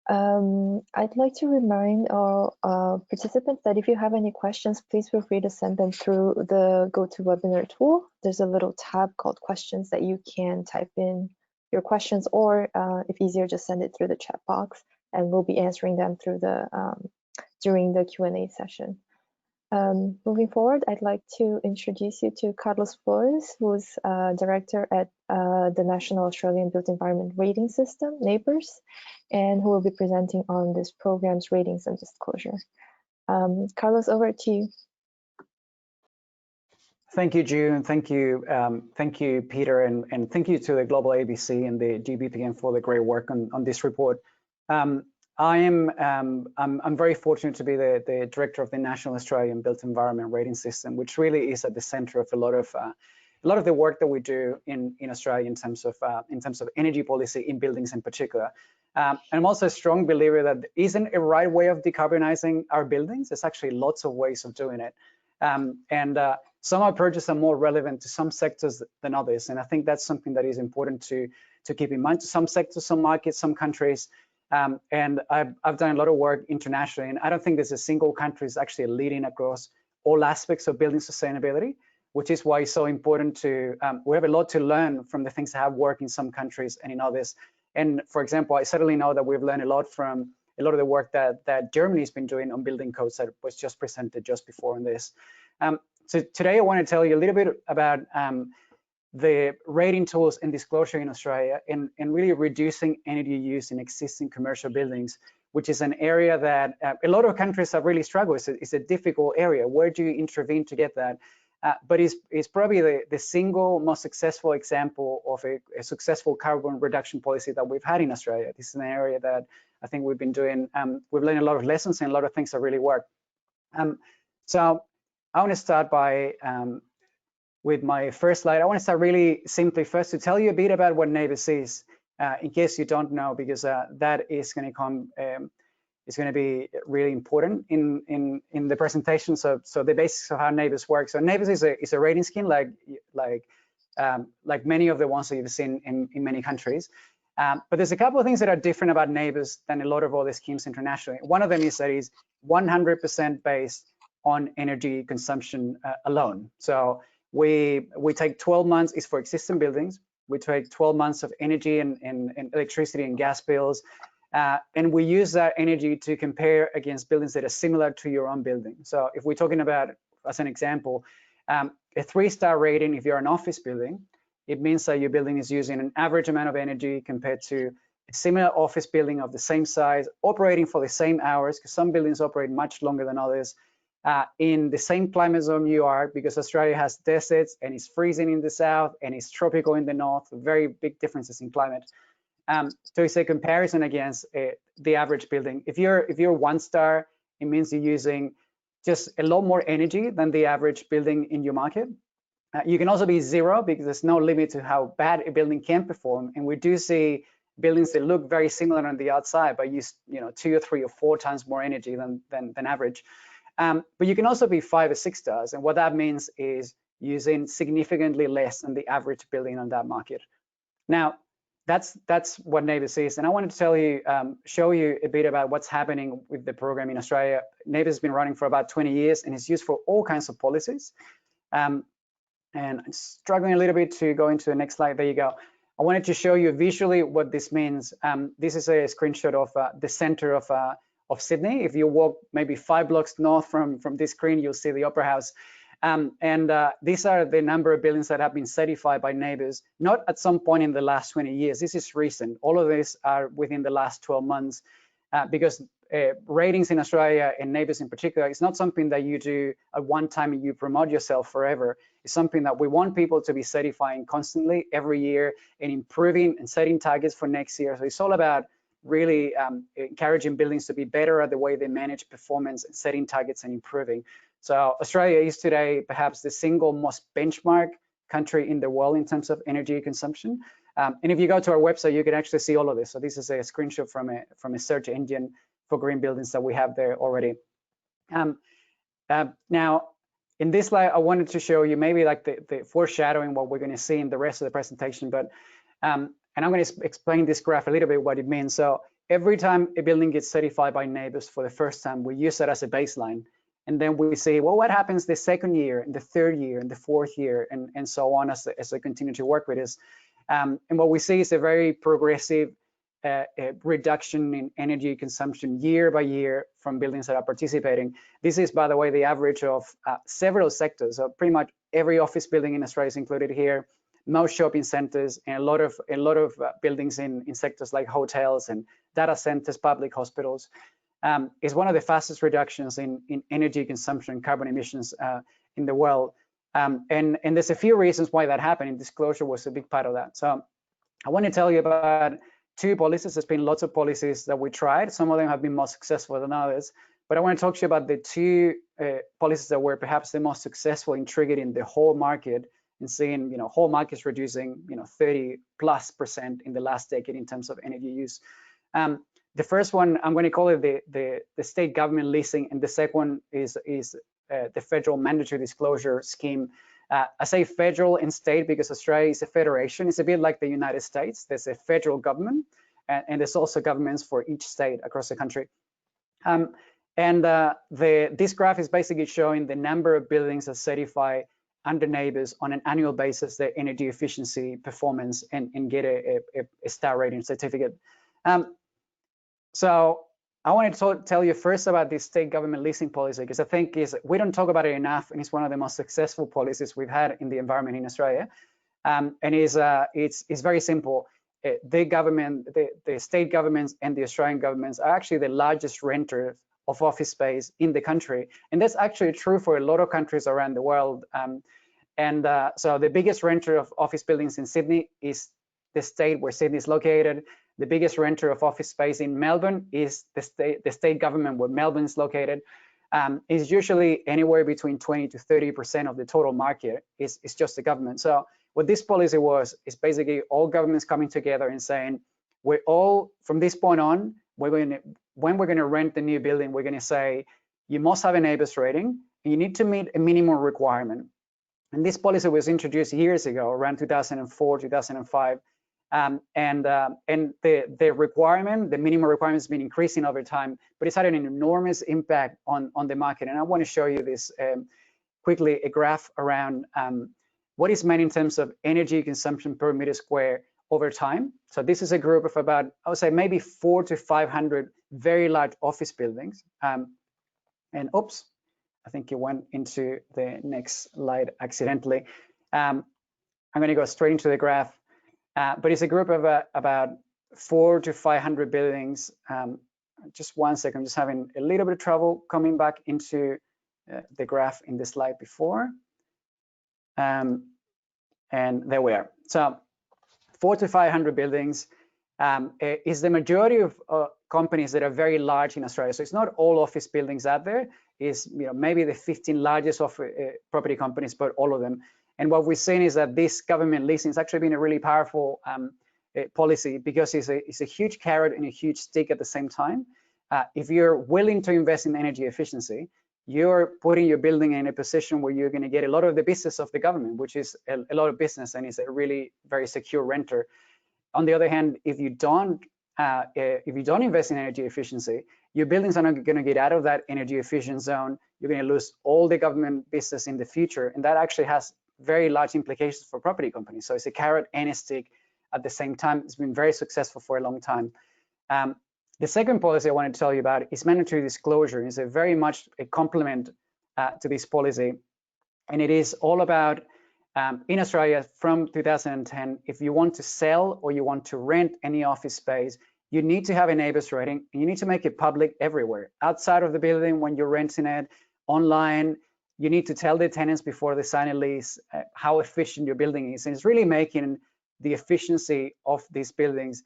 I'd like to remind all participants that if you have any questions, please feel free to send them through the GoToWebinar tool. There's a little tab called questions that you can type in your questions, or if easier, just send it through the chat box, and we'll be answering them through the during the Q&A session. Moving forward, I'd like to introduce you to Carlos Flores, who's director at the National Australian Built Environment Rating System, NABERS, and who will be presenting on this program's ratings and disclosure. Carlos, over to you. Thank you, June. Thank you, Peter, and thank you to the GlobalABC and the GBPN for the great work on this report. I'm very fortunate to be the director of the National Australian Built Environment Rating System, which really is at the center of a lot of the work that we do in Australia in terms of energy policy in buildings in particular. And I'm also a strong believer that there isn't a right way of decarbonizing our buildings. There's actually lots of ways of doing it. Some approaches are more relevant to some sectors than others. And I think that's something that is important to keep in mind. To some sectors, some markets, some countries. And I've done a lot of work internationally, and I don't think there's a single country that's actually leading across all aspects of building sustainability, which is why it's so important to, we have a lot to learn from the things that have worked in some countries and in others. And for example, I certainly know that we've learned a lot from a lot of the work that Germany's been doing on building codes that was just presented just before in this. So today I want to tell you a little bit about the rating tools and disclosure in Australia and really reducing energy use in existing commercial buildings, which is an area that a lot of countries have really struggled. It's a difficult area. Where do you intervene to get that? But it's probably the single most successful example of a successful carbon reduction policy that we've had in Australia. This is an area that I think we've been doing, we've learned a lot of lessons and a lot of things that really work. So I want to start by, with my first slide. I want to start really simply first to tell you a bit about what NABERS is, in case you don't know, because that is going to come, it's going to be really important in the presentation. So the basics of how NABERS works. So NABERS is a rating scheme like many of the ones that you've seen in many countries. But there's a couple of things that are different about NABERS than a lot of other schemes internationally. One of them is that it's 100% based on energy consumption alone. So we take 12 months, is for existing buildings. We take 12 months of energy and electricity and gas bills. And we use that energy to compare against buildings that are similar to your own building. So if we're talking about, as an example, a 3-star rating, if you're an office building, it means that your building is using an average amount of energy compared to a similar office building of the same size, operating for the same hours, because some buildings operate much longer than others, in the same climate zone you are, because Australia has deserts and it's freezing in the south and it's tropical in the north, very big differences in climate. So it's a comparison against the average building. If you're 1-star, it means you're using just a lot more energy than the average building in your market. You can also be 0 because there's no limit to how bad a building can perform. And we do see buildings that look very similar on the outside, but use 2 or 3 or 4 times more energy than average. But you can also be 5 or 6 stars, and what that means is using significantly less than the average building on that market. Now, that's what NABERS is, and I wanted to tell you, show you a bit about what's happening with the program in Australia. NABERS has been running for about 20 years, and it's used for all kinds of policies. And I'm struggling a little bit to go into the next slide. There you go. I wanted to show you visually what this means. This is a screenshot of the center of Sydney. If you walk maybe 5 blocks north from this screen, you'll see the Opera House. These are the number of buildings that have been certified by NABERS, not at some point in the last 20 years. This is recent. All of these are within the last 12 months, because ratings in Australia and NABERS in particular, it's not something that you do at one time and you promote yourself forever. It's something that we want people to be certifying constantly every year and improving and setting targets for next year. So it's all about really encouraging buildings to be better at the way they manage performance and setting targets and improving. So Australia is today perhaps the single most benchmark country in the world in terms of energy consumption. And if you go to our website, you can actually see all of this. So this is a screenshot from a search engine for green buildings that we have there already. Now, in this slide, I wanted to show you maybe like the foreshadowing what we're going to see in the rest of the presentation, but and I'm going to explain this graph a little bit what it means. So every time a building gets certified by NABERS for the first time, we use that as a baseline. And then we say, well, what happens the second year, and the third year, and the fourth year, and so on as they continue to work with us. And what we see is a very progressive reduction in energy consumption year by year from buildings that are participating. This is, by the way, the average of several sectors. So pretty much every office building in Australia is included here. Most shopping centers, and a lot of buildings in sectors like hotels and data centers, public hospitals, is one of the fastest reductions in energy consumption, carbon emissions in the world. And there's a few reasons why that happened, and disclosure was a big part of that. So I want to tell you about 2 policies. There's been lots of policies that we tried. Some of them have been more successful than others. But I want to talk to you about the 2 policies that were perhaps the most successful in triggering the whole market and seeing, whole markets reducing, 30+% in the last decade in terms of energy use. The first one, I'm going to call it the state government leasing, and the second one is the federal mandatory disclosure scheme. I say federal and state because Australia is a federation. It's a bit like the United States. There's a federal government, and there's also governments for each state across the country. This graph is basically showing the number of buildings that certify under NABERS on an annual basis, their energy efficiency performance, and get a star rating certificate. So I wanted to tell you first about this state government leasing policy, because I think we don't talk about it enough, and it's one of the most successful policies we've had in the environment in Australia. And it's very simple. the government, the state governments and the Australian governments are actually the largest renters of office space in the country. And that's actually true for a lot of countries around the world. So the biggest renter of office buildings in Sydney is the state where Sydney is located. The biggest renter of office space in Melbourne is the state government where Melbourne is located. Is usually anywhere between 20 to 30% of the total market is just the government. So what this policy was is basically all governments coming together and saying, we're all, from this point on, when we're going to rent the new building, we're going to say, you must have a NABERS rating, and you need to meet a minimum requirement. And this policy was introduced years ago, around 2004, 2005. And the requirement, the minimum requirement has been increasing over time, but it's had an enormous impact on the market. And I want to show you this quickly, a graph around what is meant in terms of energy consumption per meter square over time. So this is a group of about, I would say maybe 400 to 500 very large office buildings. And oops, I think it went into the next slide accidentally. I'm going to go straight into the graph. But it's a group of about 400 to 500 buildings. Just one second, I'm just having a little bit of trouble coming back into the graph in the slide before. And there we are. So 400 to 500 buildings is the majority of companies that are very large in Australia. So it's not all office buildings out there. It's maybe the 15 largest property companies, but all of them. And what we've seen is that this government leasing has actually been a really powerful policy because it's a huge carrot and a huge stick at the same time. If you're willing to invest in energy efficiency, you're putting your building in a position where you're going to get a lot of the business of the government, which is a lot of business and is a really very secure renter. On the other hand, if you don't invest in energy efficiency, your buildings are not going to get out of that energy efficient zone. You're going to lose all the government business in the future, and that actually has very large implications for property companies. So it's a carrot and a stick at the same time. It's been very successful for a long time. The second policy I want to tell you about is mandatory disclosure. It's very much a complement to this policy. And it is all about, in Australia from 2010, if you want to sell or you want to rent any office space, you need to have a NABERS rating, and you need to make it public everywhere. Outside of the building, when you're renting it, online, you need to tell the tenants before they sign a lease how efficient your building is. And it's really making the efficiency of these buildings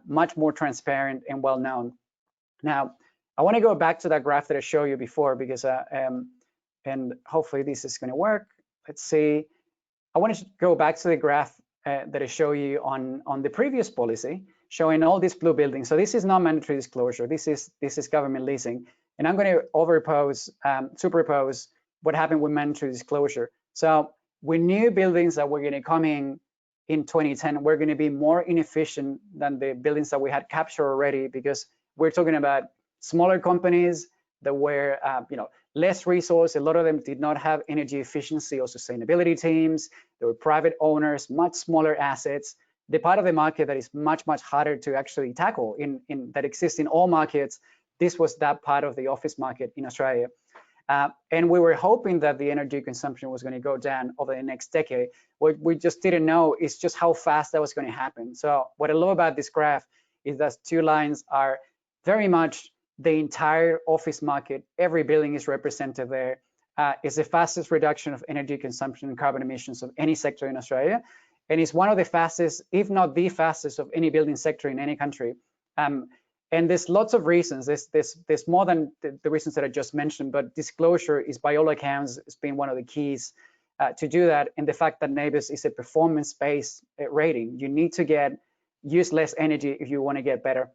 much more transparent and well known. Now, I want to go back to that graph that I showed you before because, and hopefully this is going to work. Let's see. I want to go back to the graph that I showed you on the previous policy, showing all these blue buildings. So this is not mandatory disclosure. This is government leasing. And I'm going to superpose what happened with mandatory disclosure. So with new buildings that were going to come in 2010, we're going to be more inefficient than the buildings that we had captured already, because we're talking about smaller companies that were less resource. A lot of them did not have energy efficiency or sustainability teams. They were private owners, much smaller assets. The part of the market that is much, much harder to actually tackle that exists in all markets. This was that part of the office market in Australia. And we were hoping that the energy consumption was going to go down over the next decade. What we just didn't know is just how fast that was going to happen. So what I love about this graph is that two lines are very much the entire office market. Every building is represented there. It's the fastest reduction of energy consumption and carbon emissions of any sector in Australia. And it's one of the fastest, if not the fastest, of any building sector in any country. And there's lots of reasons. There's more than the reasons that I just mentioned, but disclosure is, by all accounts, has been one of the keys to do that. And the fact that NABERS is a performance-based rating. You need to use less energy if you want to get better.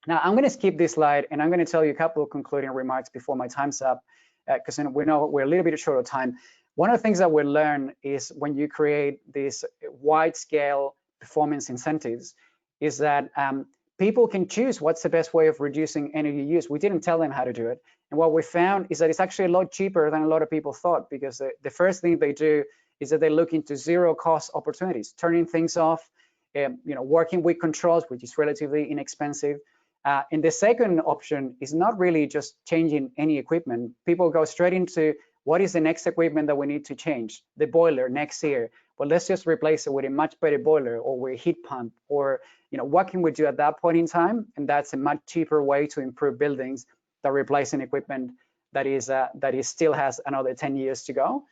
Now, I'm going to skip this slide, and I'm going to tell you a couple of concluding remarks before my time's up, because we know we're a little bit short of time. One of the things that we learn is when you create these wide-scale performance incentives is that people can choose what's the best way of reducing energy use. We didn't tell them how to do it. And what we found is that it's actually a lot cheaper than a lot of people thought, because the first thing they do is that they look into zero-cost opportunities, turning things off, working with controls, which is relatively inexpensive. And the second option is not really just changing any equipment. People go straight into What is the next equipment that we need to change? The boiler next year. Well, let's just replace it with a much better boiler or with a heat pump, or what can we do at that point in time? And that's a much cheaper way to improve buildings than replacing equipment that is still has another 10 years to go.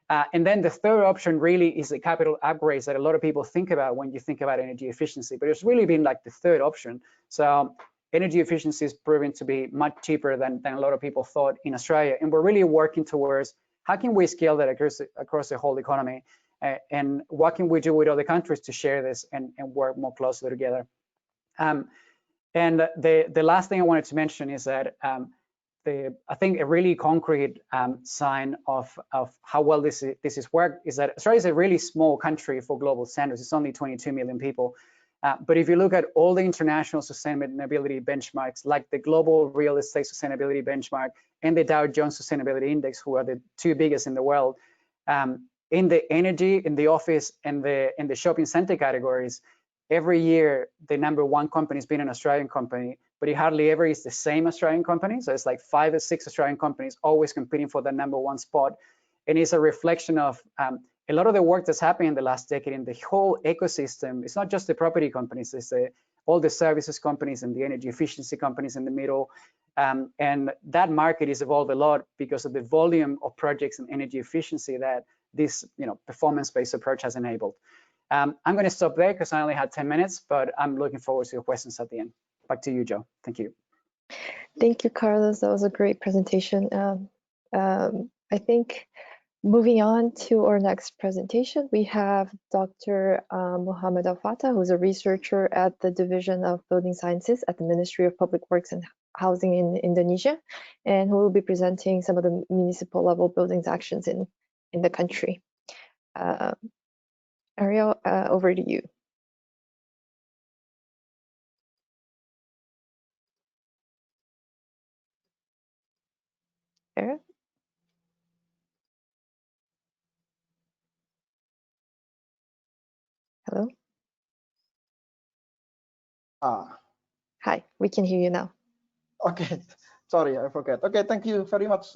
And then the third option really is the capital upgrades that a lot of people think about when you think about energy efficiency, but it's really been like the third option. So energy efficiency is proven to be much cheaper than a lot of people thought in Australia. And we're really working towards how can we scale that across the whole economy, and what can we do with other countries to share this and work more closely together. And the last thing I wanted to mention is that I think a really concrete sign of how well this is worked is that Australia is a really small country for global standards. It's only 22 million people. But if you look at all the international sustainability benchmarks, like the Global Real Estate Sustainability Benchmark and the Dow Jones Sustainability Index, who are the two biggest in the world, in the energy, in the office, and in the shopping center categories, every year the #1 company has been an Australian company, but it hardly ever is the same Australian company. So it's like 5 or 6 Australian companies always competing for the #1 spot. And it's a reflection of a lot of the work that's happened in the last decade in the whole ecosystem. It's not just the property companies, it's all the services companies and the energy efficiency companies in the middle. And that market has evolved a lot because of the volume of projects and energy efficiency that this performance-based approach has enabled. I'm going to stop there because I only had 10 minutes, but I'm looking forward to your questions at the end. Back to you, Joe. Thank you. Thank you, Carlos. That was a great presentation. I think moving on to our next presentation, we have Dr. Mohammed Al-Fatah, who's a researcher at the Division of Building Sciences at the Ministry of Public Works and Housing in Indonesia, and who will be presenting some of the municipal level buildings actions in the country. Ariel, over to you. Ariel? Hello? Hi, we can hear you now. Okay, sorry, I forgot. Okay, thank you very much.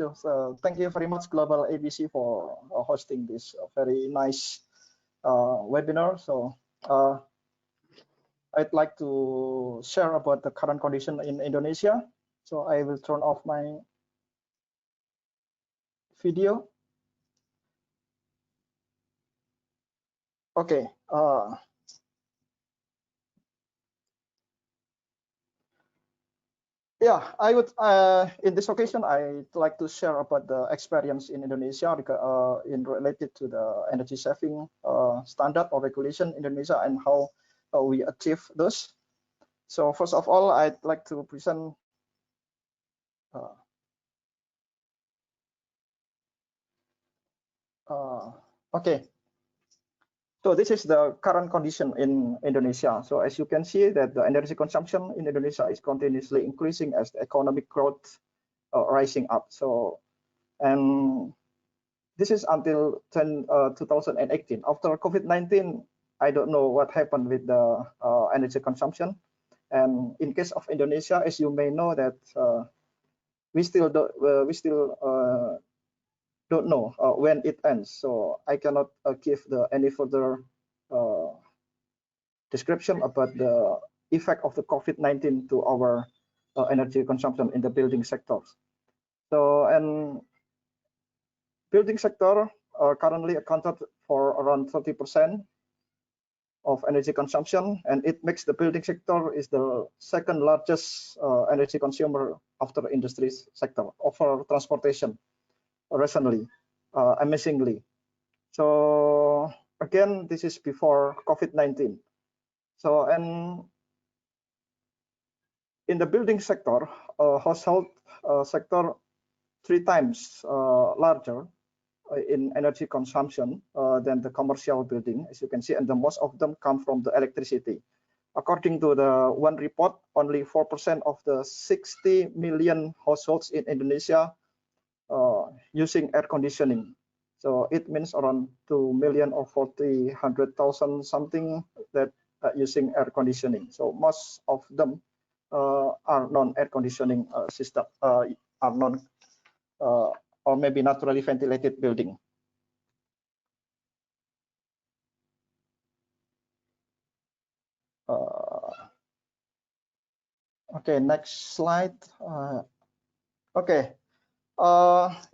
Thank you very much, GlobalABC, for hosting this very nice webinar. So I'd like to share about the current condition in Indonesia. So I will turn off my video. Okay. Yeah, I would. In this occasion, I'd like to share about the experience in Indonesia in related to the energy saving standard or regulation in Indonesia and how we achieve those. So first of all, I'd like to present. Okay. So this is the current condition in Indonesia. So as you can see that the energy consumption in Indonesia is continuously increasing as the economic growth rising up. So, and this is until 2018. After COVID-19, I don't know what happened with the energy consumption. And in case of Indonesia, as you may know that we still don't know when it ends, so I cannot give any further description about the effect of the COVID-19 to our energy consumption in the building sectors. So, and building sector currently accounted for around 30% of energy consumption, and it makes the building sector is the second largest energy consumer after the industry sector, over transportation recently, amazingly. So again, this is before COVID-19. So, and in the building sector, household sector 3 times larger in energy consumption than the commercial building, as you can see, and the most of them come from the electricity. According to the one report, only 4% of the 60 million households in Indonesia using air conditioning. So it means around 2 million or 100,000 something that using air conditioning. So most of them are non-air conditioning system, are non or maybe naturally ventilated building. Okay, next slide. Okay.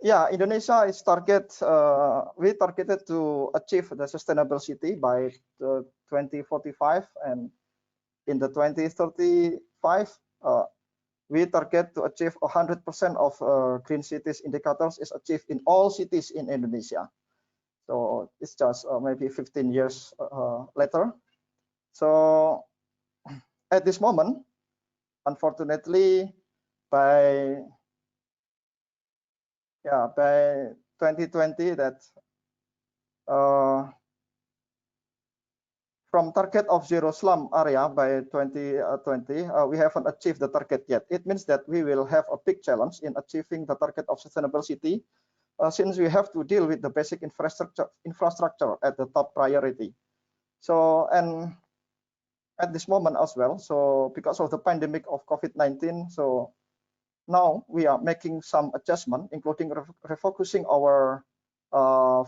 Yeah, Indonesia is we targeted to achieve the sustainable city by 2045, and in the 2035, we target to achieve 100% of green cities indicators is achieved in all cities in Indonesia. So it's just maybe 15 years later. So at this moment, unfortunately, by 2020, that from target of zero slum area by 2020, we haven't achieved the target yet. It means that we will have a big challenge in achieving the target of sustainable city, since we have to deal with the basic infrastructure at the top priority. So, and at this moment as well, so because of the pandemic of COVID-19, so now we are making some adjustment, including refocusing our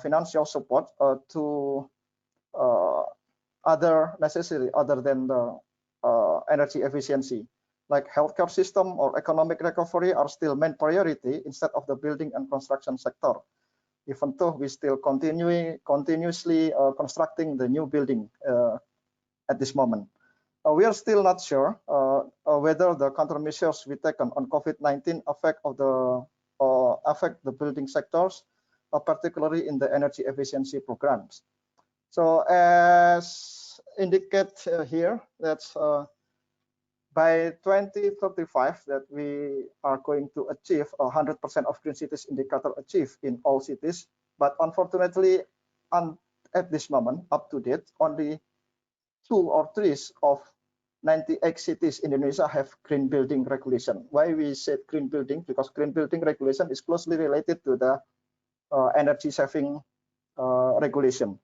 financial support to other necessary other than the energy efficiency, like healthcare system or economic recovery are still main priority instead of the building and construction sector, even though we still continuously constructing the new building at this moment. We are still not sure whether the countermeasures we taken on COVID-19 affect the building sectors, particularly in the energy efficiency programs. So as indicate here, that's by 2035 that we are going to achieve 100% of green cities indicator achieved in all cities. But unfortunately, at this moment, up to date, only 2 or 3 of 98 cities in Indonesia have green building regulation. Why we said green building? Because green building regulation is closely related to the energy saving regulation.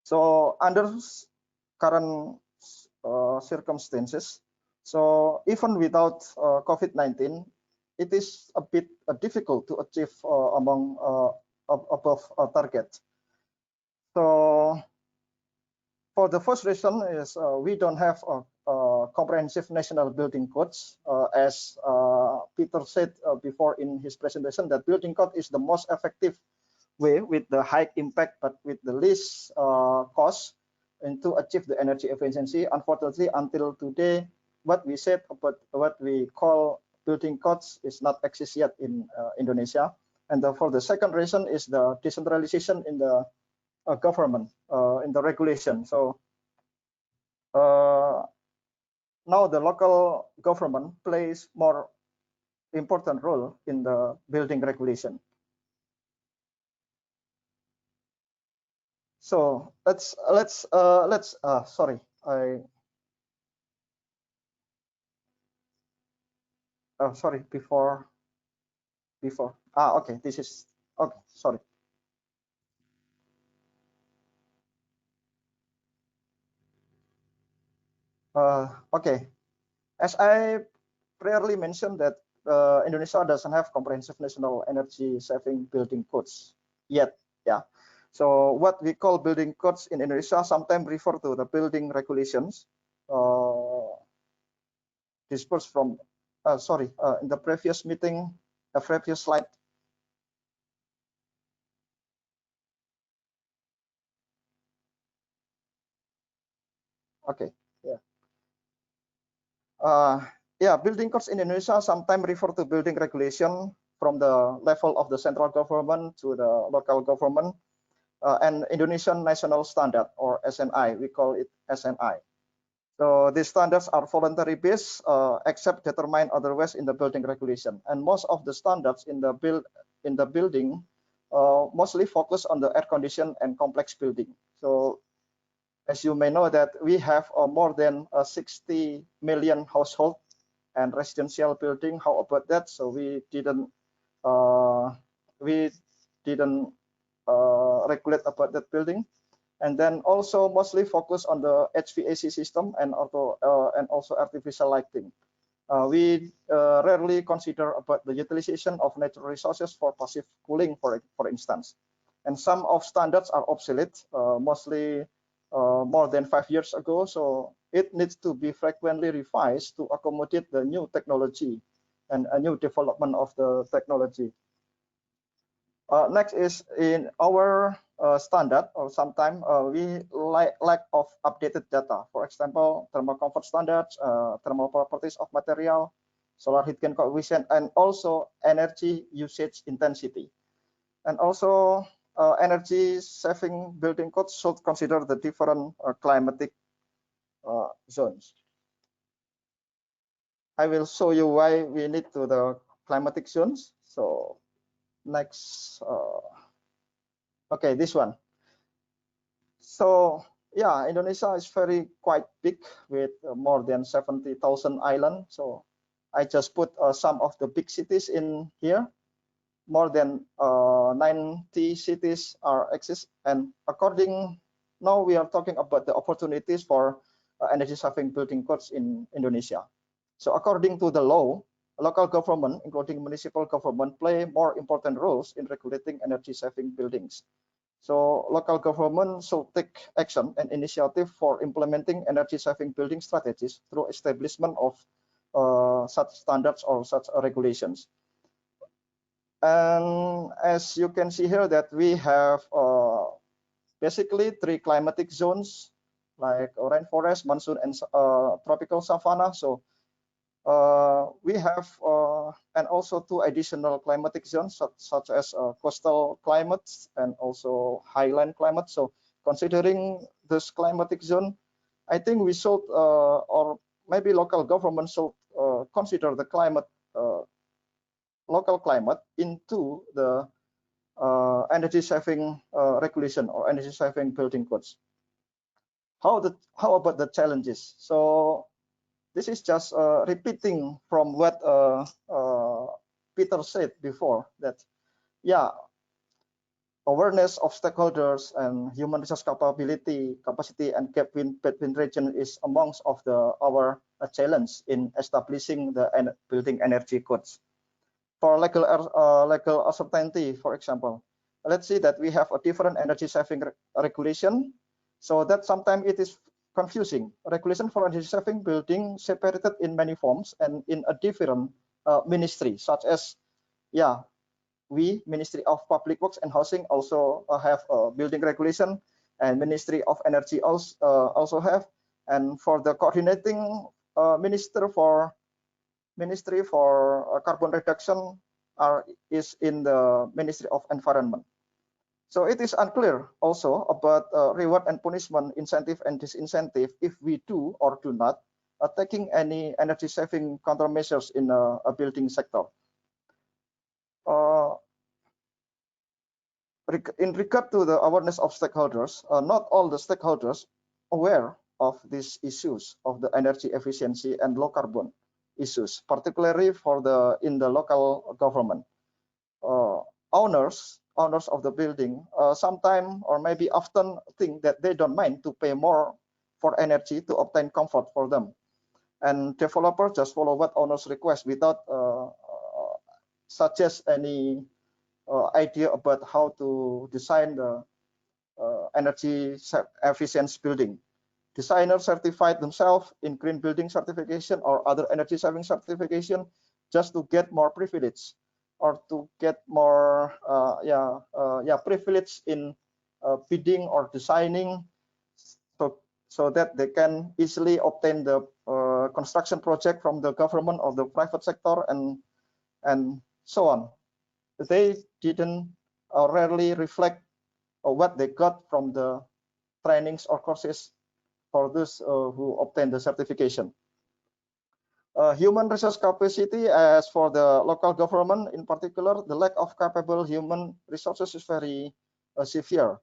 So under current circumstances, so even without COVID-19, it is a bit difficult to achieve above target. So for the first reason is we don't have a comprehensive national building codes. As Peter said before in his presentation, that building code is the most effective way with the high impact but with the least cost and to achieve the energy efficiency. Unfortunately, until today, what we said about what we call building codes is not exist yet in Indonesia. And for the second reason is the decentralization in the government, in the regulation. So now the local government plays more important role in the building regulation. So sorry, sorry, before okay, this is okay, sorry. Okay, as I previously mentioned that Indonesia doesn't have comprehensive national energy saving building codes yet. Yeah. So what we call building codes in Indonesia sometimes refer to the building regulations dispersed from, sorry, in the previous meeting, the previous slide. Okay, yeah. Yeah, building codes in Indonesia sometimes refer to building regulation from the level of the central government to the local government. And Indonesian National Standard, or SNI, we call it SNI. So these standards are voluntary based, except determined otherwise in the building regulation. And most of the standards in the building mostly focus on the air condition and complex building. So as you may know that we have more than 60 million household and residential building. How about that? So we didn't regulate about that building, and then also mostly focus on the HVAC system and also artificial lighting. We rarely consider about the utilization of natural resources for passive cooling, for instance. And some of standards are obsolete, mostly more than 5 years ago. So it needs to be frequently revised to accommodate the new technology and a new development of the technology. Next is in our standard, or sometimes we lack of updated data. For example, thermal comfort standards, thermal properties of material, solar heat gain coefficient, and also energy usage intensity. And also energy saving building codes should consider the different climatic zones. I will show you why we need to the climatic zones. So next, okay, this one. So yeah, Indonesia is quite big with more than 70,000 islands. So I just put some of the big cities in here. More than 90 cities exist, and now we are talking about the opportunities for energy saving building codes in Indonesia. So according to the law, local government, including municipal government, play more important roles in regulating energy saving buildings. So local government should take action and initiative for implementing energy saving building strategies through establishment of such standards or such regulations. And as you can see here that we have basically 3 climatic zones like rainforest, monsoon, and tropical savanna. So we have and also 2 additional climatic zones such as coastal climates and also highland climates. So considering this climatic zone, I think we should or maybe local government should consider the local climate into the energy saving regulation or energy saving building codes. How about the challenges? So this is just repeating from what Peter said before, that yeah, awareness of stakeholders and human resource capacity and gap between region is amongst of our challenge in establishing the building energy codes. For legal uncertainty, for example, let's see that we have a different energy saving regulation, so that sometimes it is confusing. Regulation for energy saving building separated in many forms and in a different ministry, such as Ministry of Public Works and Housing also have a building regulation, and Ministry of Energy also have, and for the coordinating Ministry for carbon reduction is in the Ministry of Environment. So it is unclear also about reward and punishment, incentive and disincentive if we do or do not taking any energy saving countermeasures in a building sector. In regard to the awareness of stakeholders, not all the stakeholders aware of these issues of the energy efficiency and low carbon issues, particularly in the local government. Owners of the building sometimes or maybe often think that they don't mind to pay more for energy to obtain comfort for them, and developers just follow what owners request without suggest any idea about how to design the energy efficient building. Designers certified themselves in green building certification or other energy saving certification just to get more privilege or to get more privilege in bidding or designing, so that they can easily obtain the construction project from the government or the private sector and so on. They didn't rarely reflect what they got from the trainings or courses for those who obtain the certification. Human resource capacity, as for the local government in particular, the lack of capable human resources is very severe.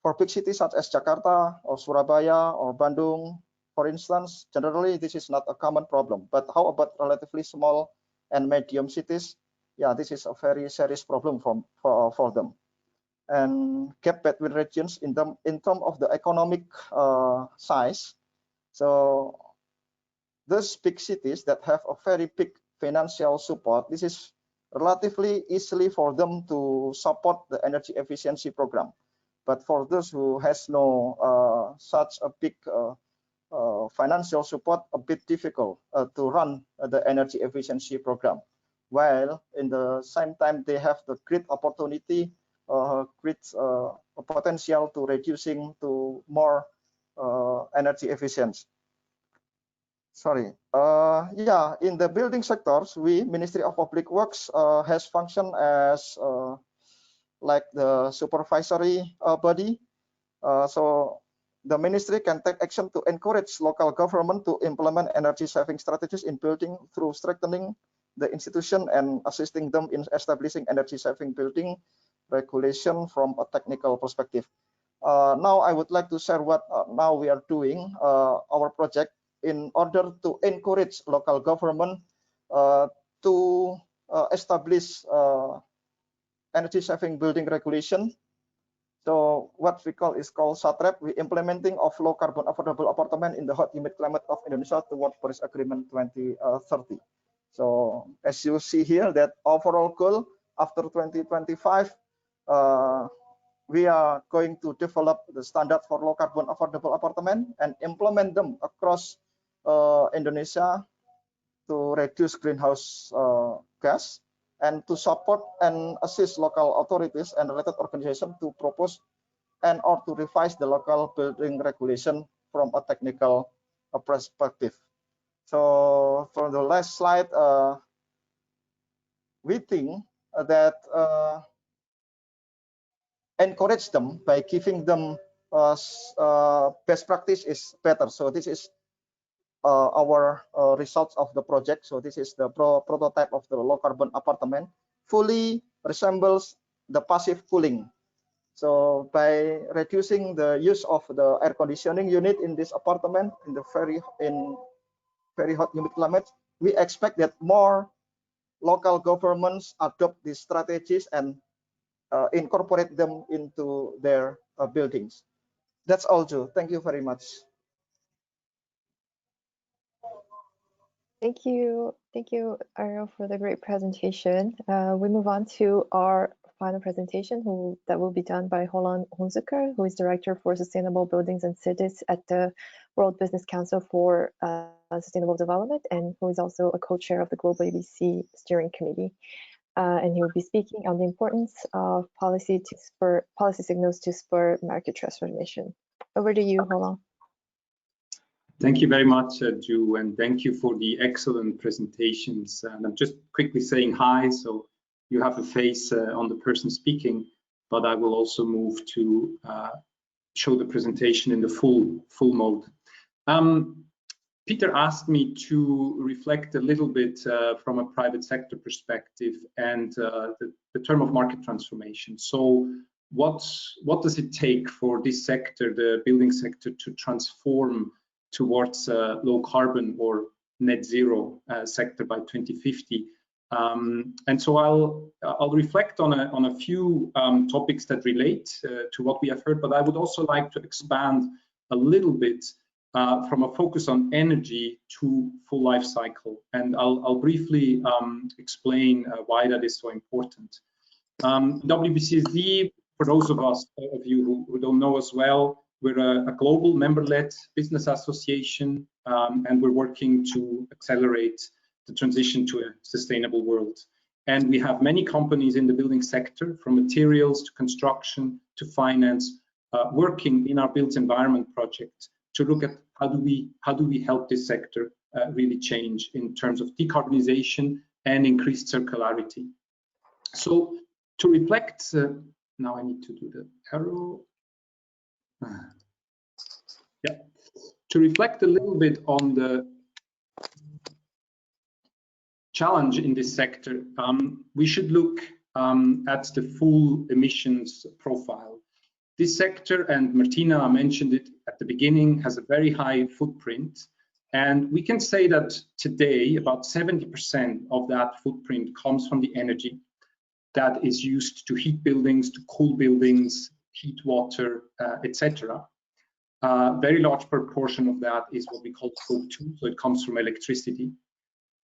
For big cities such as Jakarta or Surabaya or Bandung, for instance, generally this is not a common problem. But how about relatively small and medium cities? Yeah, this is a very serious problem for them. And gap between regions in terms of the economic size. So those big cities that have a very big financial support, this is relatively easily for them to support the energy efficiency program. But for those who has no such a big financial support, a bit difficult to run the energy efficiency program. While in the same time, they have the great opportunity, great potential to reducing to more energy efficient. Sorry. Yeah, in the building sectors, we, Ministry of Public Works, has functioned as like the supervisory body. So the ministry can take action to encourage local government to implement energy saving strategies in building through strengthening the institution and assisting them in establishing energy saving building regulation from a technical perspective. Now I would like to share what now we are doing, our project, in order to encourage local government to establish energy saving building regulation. So what we call is called SATRAP, we implementing of low carbon affordable apartment in the hot humid climate of Indonesia towards Paris Agreement 2030. So as you see here, that overall goal after 2025, we are going to develop the standard for low carbon affordable apartment and implement them across Indonesia to reduce greenhouse gas, and to support and assist local authorities and related organizations to propose and or to revise the local building regulation from a technical perspective. So for the last slide, we think that encourage them by giving them best practice is better. So this is our results of the project. So this is the prototype of the low carbon apartment, fully resembles the passive cooling. So by reducing the use of the air conditioning unit in this apartment in the very hot humid climate, we expect that more local governments adopt these strategies and incorporate them into their buildings. That's all, Joe. Thank you very much. Thank you, Ariel, for the great presentation. We move on to our final presentation that will be done by Roland Hunziker, who is Director for Sustainable Buildings and Cities at the World Business Council for Sustainable Development, and who is also a co-chair of the GlobalABC Steering Committee. And he will be speaking on the importance of policy signals to spur market transformation. Over to you, Roland. Thank you very much, Ju, and thank you for the excellent presentations. And I'm just quickly saying hi, so you have a face on the person speaking, but I will also move to show the presentation in the full mode. Peter asked me to reflect a little bit from a private sector perspective and the term of market transformation. So what does it take for this sector, the building sector, to transform towards low carbon or net zero sector by 2050? And so I'll reflect on a few topics that relate to what we have heard, but I would also like to expand a little bit from a focus on energy to full life cycle. And I'll briefly explain why that is so important. WBCSD, for those of you who don't know as well, we're a global member-led business association, and we're working to accelerate the transition to a sustainable world. And we have many companies in the building sector, from materials to construction to finance, working in our built environment project to look at how do we help this sector really change in terms of decarbonization and increased circularity. So to reflect, now I need to do the arrow. Yeah, to reflect a little bit on the challenge in this sector, we should look at the full emissions profile. This sector, and Martina mentioned it at the beginning, has a very high footprint, and we can say that today about 70% of that footprint comes from the energy that is used to heat buildings, to cool buildings, heat water, etc. Very large proportion of that is what we call scope 2, so it comes from electricity.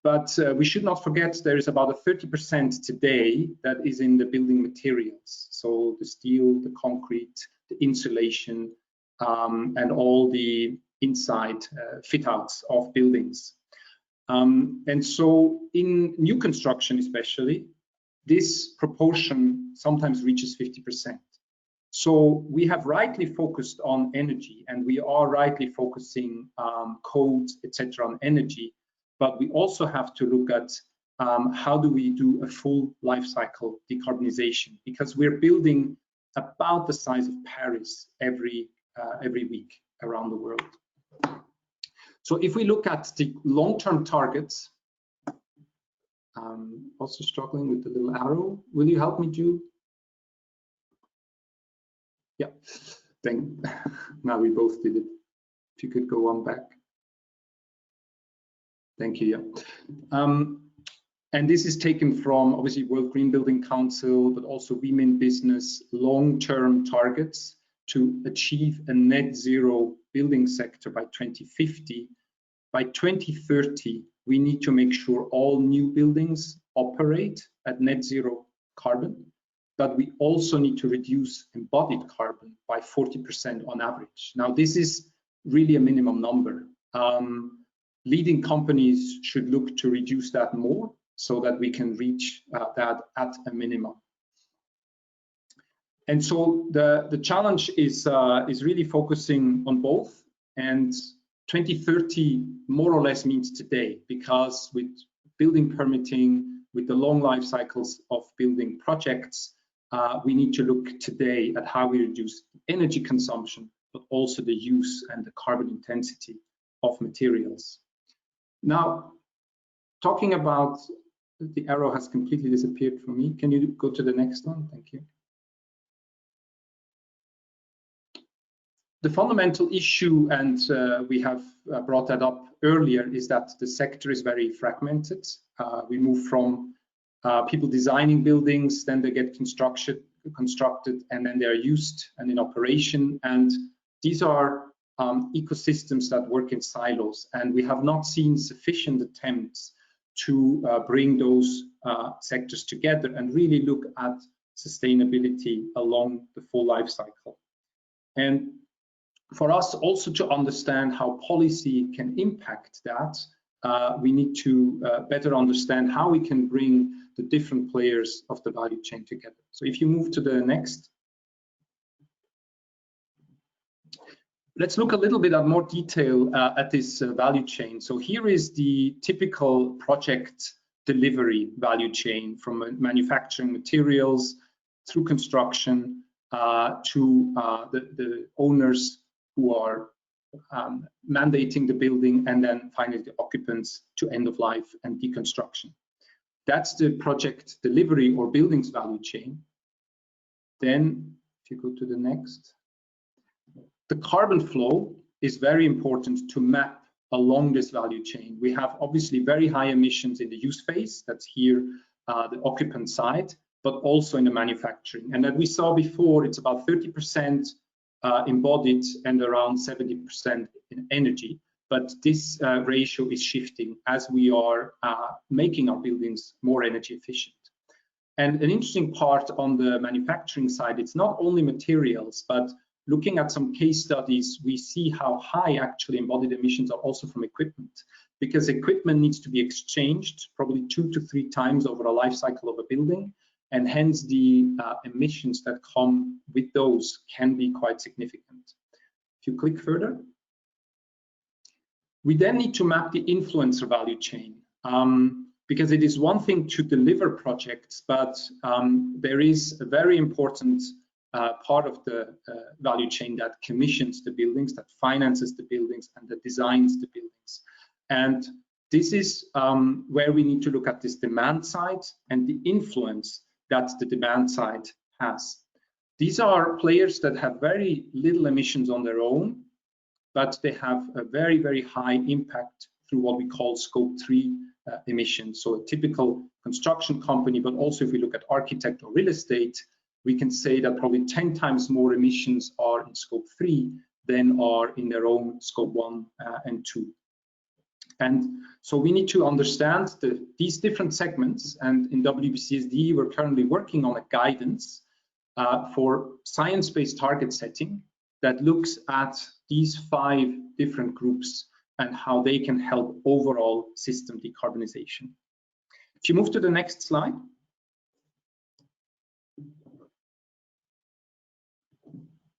But we should not forget there is about a 30% today that is in the building materials. So the steel, the concrete, the insulation, and all the inside fit outs of buildings. And so in new construction especially, this proportion sometimes reaches 50%. So we have rightly focused on energy, and we are rightly focusing codes, etc., on energy, but we also have to look at how do we do a full life cycle decarbonization, because we're building about the size of Paris every week around the world. So if we look at the long-term targets, also struggling with the little arrow. Will you help me, Jude? Yeah, then now we both did it. If you could go one back. Thank you. Yeah. And this is taken from obviously World Green Building Council, but also Women Business long-term targets to achieve a net zero building sector by 2050. By 2030, we need to make sure all new buildings operate at net zero carbon, but we also need to reduce embodied carbon by 40% on average. Now, this is really a minimum number. Leading companies should look to reduce that more so that we can reach that at a minimum. And so the challenge is really focusing on both, and 2030 more or less means today, because with building permitting, with the long life cycles of building projects, we need to look today at how we reduce energy consumption, but also the use and the carbon intensity of materials. Now, talking about, the arrow has completely disappeared from me. Can you go to the next one? Thank you. The fundamental issue, and we have brought that up earlier, is that the sector is very fragmented. We move from people designing buildings, then they get constructed, and then they're used and in operation. And these are ecosystems that work in silos, and we have not seen sufficient attempts to bring those sectors together and really look at sustainability along the full life cycle. And for us also to understand how policy can impact that, we need to better understand how we can bring the different players of the value chain together. So if you move to the next. Let's look a little bit at more detail at this value chain. So here is the typical project delivery value chain, from manufacturing materials through construction to the owners who are mandating the building, and then finally the occupants to end of life and deconstruction. That's the project delivery or buildings value chain. Then if you go to the next. The carbon flow is very important to map along this value chain. We have obviously very high emissions in the use phase, that's here the occupant side, but also in the manufacturing. And that we saw before, it's about 30% embodied and around 70% in energy. But this ratio is shifting as we are making our buildings more energy efficient. And an interesting part on the manufacturing side, it's not only materials, but looking at some case studies, we see how high actually embodied emissions are also from equipment, because equipment needs to be exchanged probably 2 to 3 times over a life cycle of a building, and hence the emissions that come with those can be quite significant. If you click further, we then need to map the influencer value chain, because it is one thing to deliver projects, but there is a very important part of the value chain that commissions the buildings, that finances the buildings, and that designs the buildings. And this is where we need to look at this demand side and the influence that the demand side has. These are players that have very little emissions on their own, but they have a very, very high impact through what we call scope 3 emissions. So a typical construction company, but also if we look at architect or real estate, we can say that probably 10 times more emissions are in scope 3 then are in their own scope 1 and 2. And so we need to understand these different segments, and in WBCSD we're currently working on a guidance for science-based target setting that looks at these 5 different groups and how they can help overall system decarbonization. If you move to the next slide.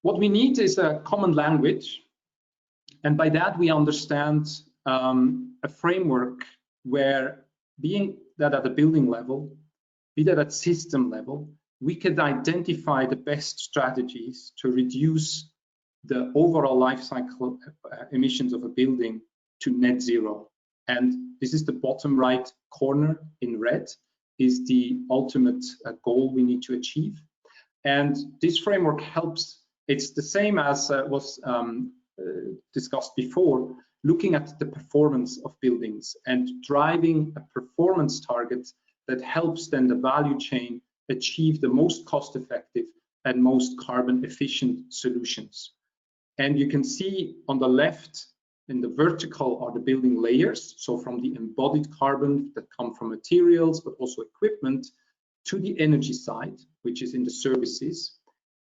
What we need is a common language, and by that we understand a framework where, being that at the building level, be that at system level, we could identify the best strategies to reduce the overall life cycle emissions of a building to net zero. And this is the bottom right corner in red, is the ultimate goal we need to achieve. And this framework helps. It's the same as was discussed before, looking at the performance of buildings and driving a performance target that helps then the value chain achieve the most cost-effective and most carbon-efficient solutions. And you can see on the left, in the vertical, are the building layers. So from the embodied carbon that come from materials, but also equipment, to the energy side, which is in the services.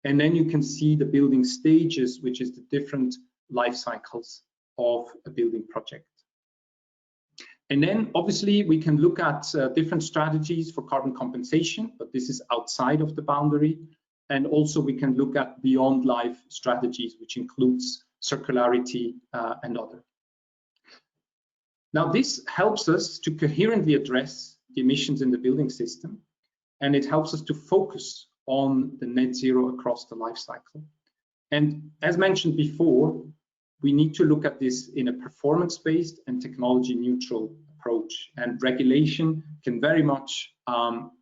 And then you can see the building stages, which is the different life cycles of a building project. And then obviously we can look at different strategies for carbon compensation, but this is outside of the boundary. And also we can look at beyond life strategies, which includes circularity and other. Now this helps us to coherently address the emissions in the building system, and it helps us to focus on the net zero across the life cycle. And as mentioned before, we need to look at this in a performance-based and technology-neutral approach, and regulation can very much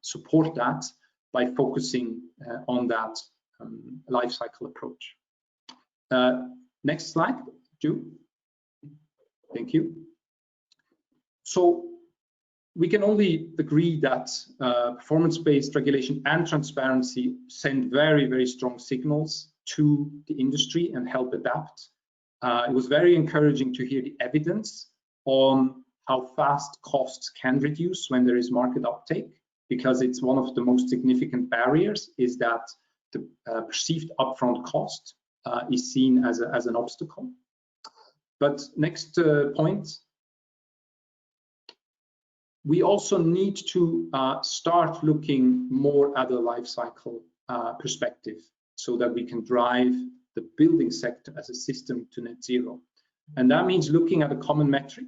support that by focusing on that life cycle approach. Next slide, Ju. Thank you. So we can only agree that performance-based regulation and transparency send very, very strong signals to the industry and help adapt. It was very encouraging to hear the evidence on how fast costs can reduce when there is market uptake, because it's one of the most significant barriers is that the perceived upfront cost is seen as an obstacle. But next point, we also need to start looking more at a life cycle perspective so that we can drive the building sector as a system to net zero. And that means looking at a common metric.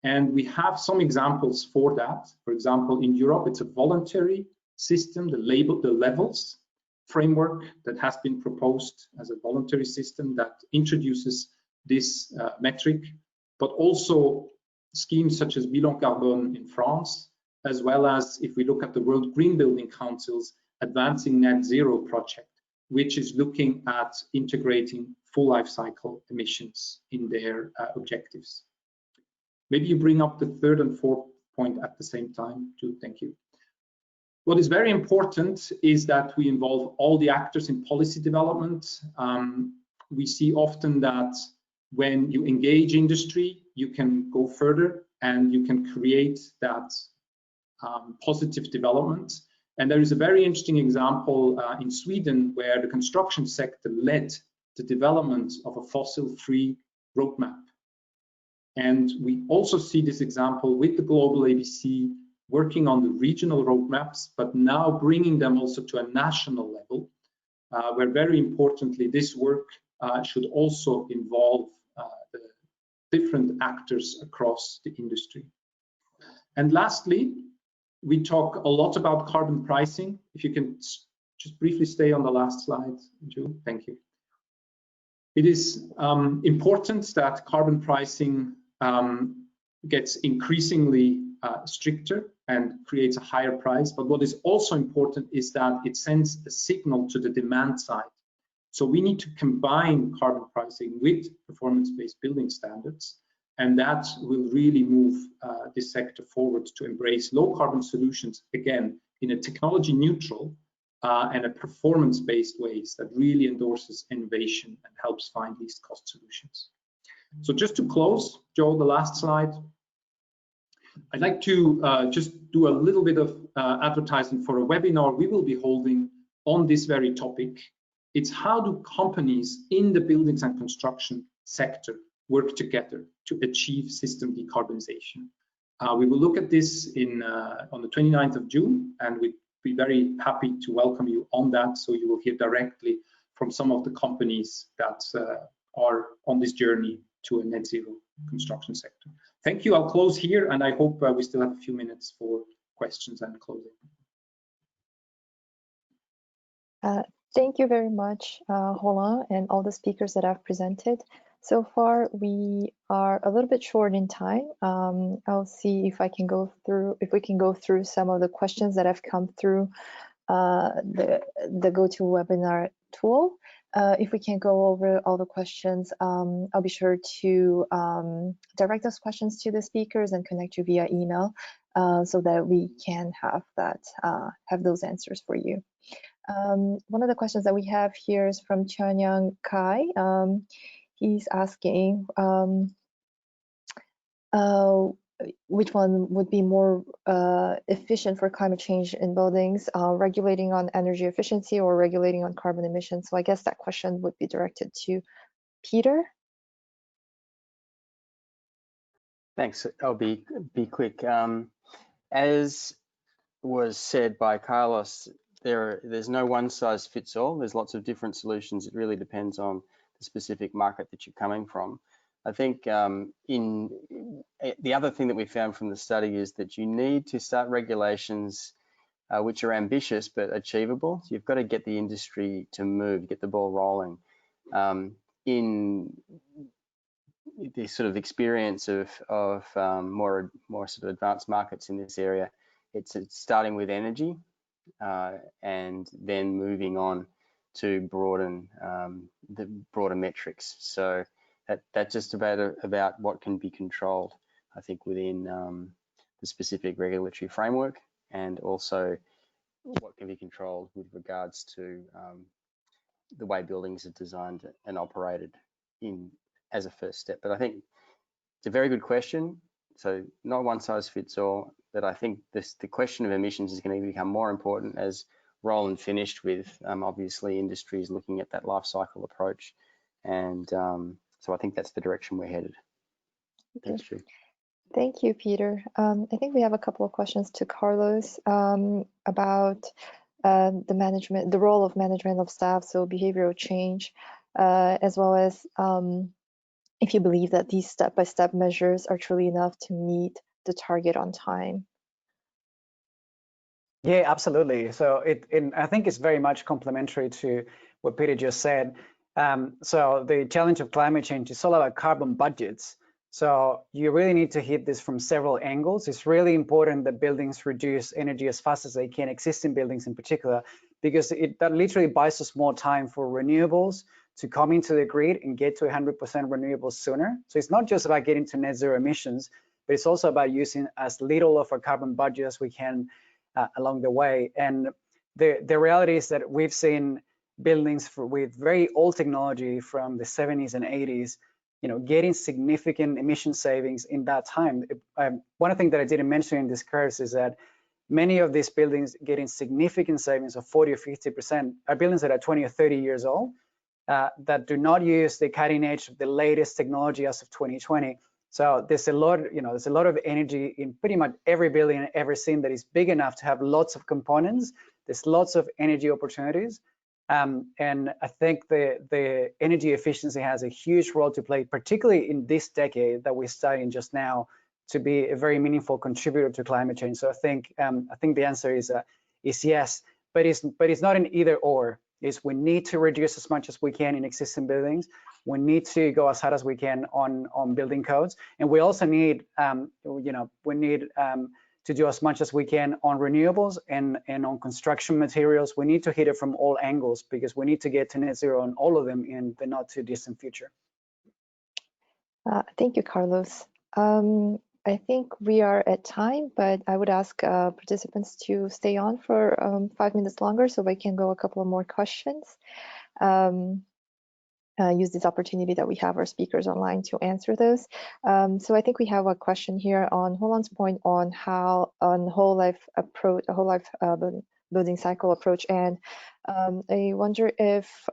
And we have some examples for that. For example, in Europe, it's a voluntary system, the levels framework that has been proposed as a voluntary system that introduces this metric, but also schemes such as Bilan Carbone in France, as well as if we look at the World Green Building Council's Advancing Net Zero project, which is looking at integrating full life cycle emissions in their objectives. Maybe you bring up the third and fourth point at the same time, too. Thank you. What is very important is that we involve all the actors in policy development. We see often that when you engage industry, you can go further and you can create that positive development. And there is a very interesting example in Sweden where the construction sector led the development of a fossil-free roadmap. And we also see this example with the GlobalABC working on the regional roadmaps, but now bringing them also to a national level, where very importantly, this work should also involve the different actors across the industry. And lastly, we talk a lot about carbon pricing. If you can just briefly stay on the last slide, Ju, thank you. It is important that carbon pricing gets increasingly stricter and creates a higher price. But what is also important is that it sends a signal to the demand side. So we need to combine carbon pricing with performance-based building standards, and that will really move this sector forward to embrace low carbon solutions, again, in a technology neutral and a performance-based ways that really endorses innovation and helps find least cost solutions. So just to close, Joe, the last slide. I'd like to just do a little bit of advertising for a webinar we will be holding on this very topic. It's how do companies in the buildings and construction sector work together to achieve system decarbonization. We will look at this on the 29th of June, and we'd be very happy to welcome you on that, so you will hear directly from some of the companies that are on this journey to a net zero construction sector. Thank you. I'll close here, and I hope we still have a few minutes for questions and closing. Thank you very much, Roland, and all the speakers that have presented. So far, we are a little bit short in time. I'll see if we can go through some of the questions that have come through the GoToWebinar tool. If we can't go over all the questions, I'll be sure to direct those questions to the speakers and connect you via email so that we can have those answers for you. One of the questions that we have here is from Chanyang Kai. He's asking which one would be more efficient for climate change in buildings, regulating on energy efficiency or regulating on carbon emissions. So I guess that question would be directed to Peter. Thanks. I'll be quick. As was said by Carlos, there's no one size fits all. There's lots of different solutions. It really depends on the specific market that you're coming from. I think the other thing that we found from the study is that you need to start regulations which are ambitious but achievable. So you've got to get the industry to move, get the ball rolling. In the sort of experience of more sort of advanced markets in this area, it's starting with energy and then moving on to broaden the broader metrics. So that's just about what can be controlled, I think, within the specific regulatory framework, and also what can be controlled with regards to the way buildings are designed and operated as a first step. But I think it's a very good question. So not one size fits all, but I think the question of emissions is going to become more important as Roland finished with, obviously, industries looking at that life cycle approach. And so I think that's the direction we're headed. Okay. Thanks, Drew. Thank you, Peter. I think we have a couple of questions to Carlos about the role of management of staff, so behavioral change, as well as if you believe that these step-by-step measures are truly enough to meet the target on time. Yeah, absolutely. So I think it's very much complementary to what Peter just said. So the challenge of climate change is all about carbon budgets. So you really need to hit this from several angles. It's really important that buildings reduce energy as fast as they can, existing buildings in particular, because that literally buys us more time for renewables to come into the grid and get to 100% renewables sooner. So it's not just about getting to net zero emissions, but it's also about using as little of our carbon budget as we can along the way. And the reality is that we've seen buildings with very old technology from the 70s and 80s, getting significant emission savings in that time. One thing that I didn't mention in this curve is that many of these buildings getting significant savings of 40 or 50% are buildings that are 20 or 30 years old that do not use the cutting edge of the latest technology as of 2020. So there's a lot, there's a lot of energy in pretty much every building I've ever seen that is big enough to have lots of components. There's lots of energy opportunities. And I think the energy efficiency has a huge role to play, particularly in this decade that we're studying just now, to be a very meaningful contributor to climate change. So I think the answer is yes, but it's not an either or. We need to reduce as much as we can in existing buildings. We need to go as hard as we can on building codes, and we also need to do as much as we can on renewables and on construction materials. We need to hit it from all angles because we need to get to net zero on all of them in the not too distant future. Thank you, Carlos. I think we are at time, but I would ask participants to stay on for 5 minutes longer so we can go a couple of more questions. Use this opportunity that we have our speakers online to answer those. So I think we have a question here on Roland's point on how on whole life approach, a whole life building cycle approach, and I wonder if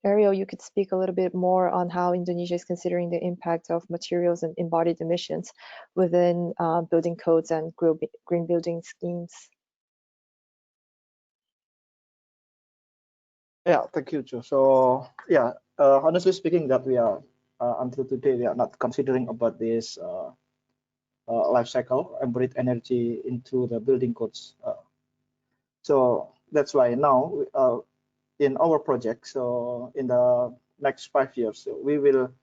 Ariel, you could speak a little bit more on how Indonesia is considering the impact of materials and embodied emissions within building codes and green building schemes. Yeah, thank you, Joe. So yeah, honestly speaking, that we are until today we are not considering about this life cycle embodied energy into the building codes. So that's why now in our project, so in the next 5 years, we will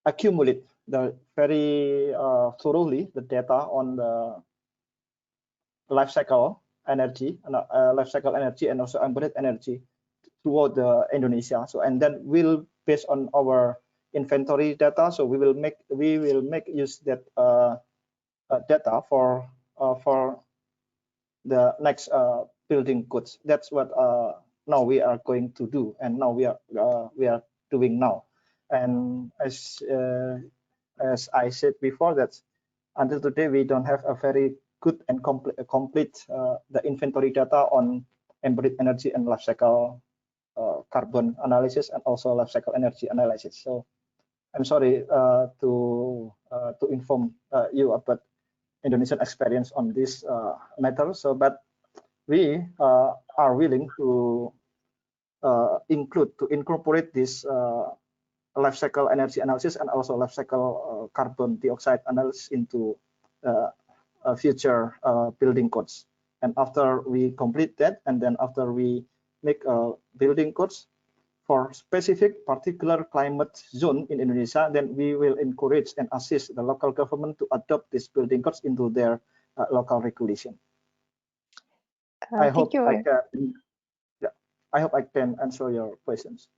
accumulate the very thoroughly the data on the life cycle energy and also embodied energy throughout the Indonesia. So and then we'll based on our inventory data. So we will make use that data for the next building codes. That's what now we are going to do, and now we are doing now. And as I said before, that until today we don't have a very good and complete the inventory data on embodied energy and life cycle carbon analysis and also life cycle energy analysis. So I'm sorry to inform you about Indonesian experience on this matter. So, but we are willing to incorporate this life cycle energy analysis and also life cycle carbon dioxide analysis into future building codes. And after we complete that, and then after we make building codes for specific particular climate zone in Indonesia, then we will encourage and assist the local government to adopt these building codes into their local regulation. I hope I can answer your questions.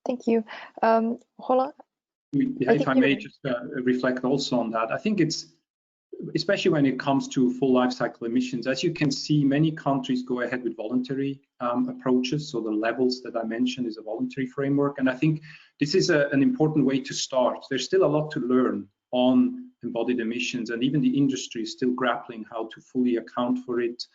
Thank you. Roland? Yeah, if I may just reflect also on that. I think it's, especially when it comes to full life cycle emissions, as you can see, many countries go ahead with voluntary approaches. So the levels that I mentioned is a voluntary framework. And I think this is an important way to start. There's still a lot to learn on embodied emissions, and even the industry is still grappling how to fully account for it,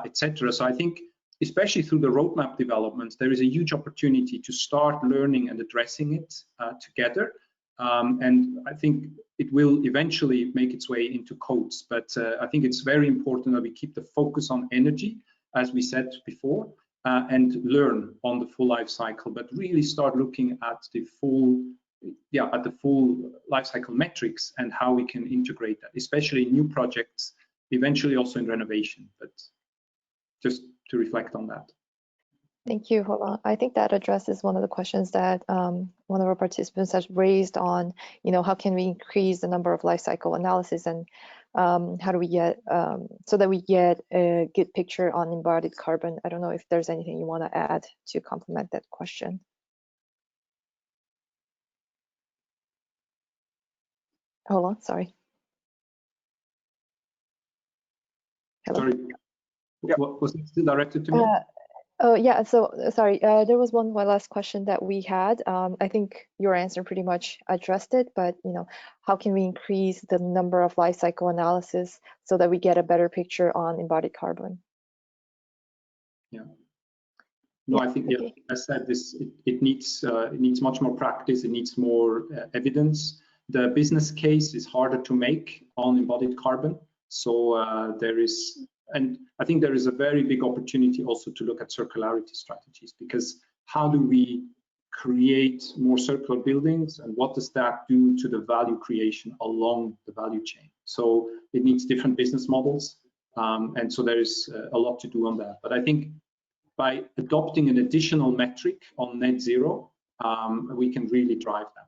etc. So I think, especially through the roadmap developments, there is a huge opportunity to start learning and addressing it together. And I think it will eventually make its way into codes. But I think it's very important that we keep the focus on energy, as we said before, and learn on the full life cycle, but really start looking at the full life cycle metrics and how we can integrate that, especially in new projects, eventually also in renovation. But just to reflect on that. Thank you, Roland. I think that addresses one of the questions that one of our participants has raised on, how can we increase the number of life cycle analysis, and how do we get, so that we get a good picture on embodied carbon. I don't know if there's anything you want to add to complement that question. Roland, sorry. Hello? Sorry, was it still directed to me? Oh yeah, so sorry, there was one last question that we had. I think your answer pretty much addressed it, but how can we increase the number of life cycle analysis so that we get a better picture on embodied carbon? Yeah. No, I think, yeah, as I said, it needs much more practice. It needs more evidence. The business case is harder to make on embodied carbon. So there is, and I think there is a very big opportunity also to look at circularity strategies, because how do we create more circular buildings, and what does that do to the value creation along the value chain? So it needs different business models, and so there is a lot to do on that. But I think by adopting an additional metric on net zero, we can really drive that.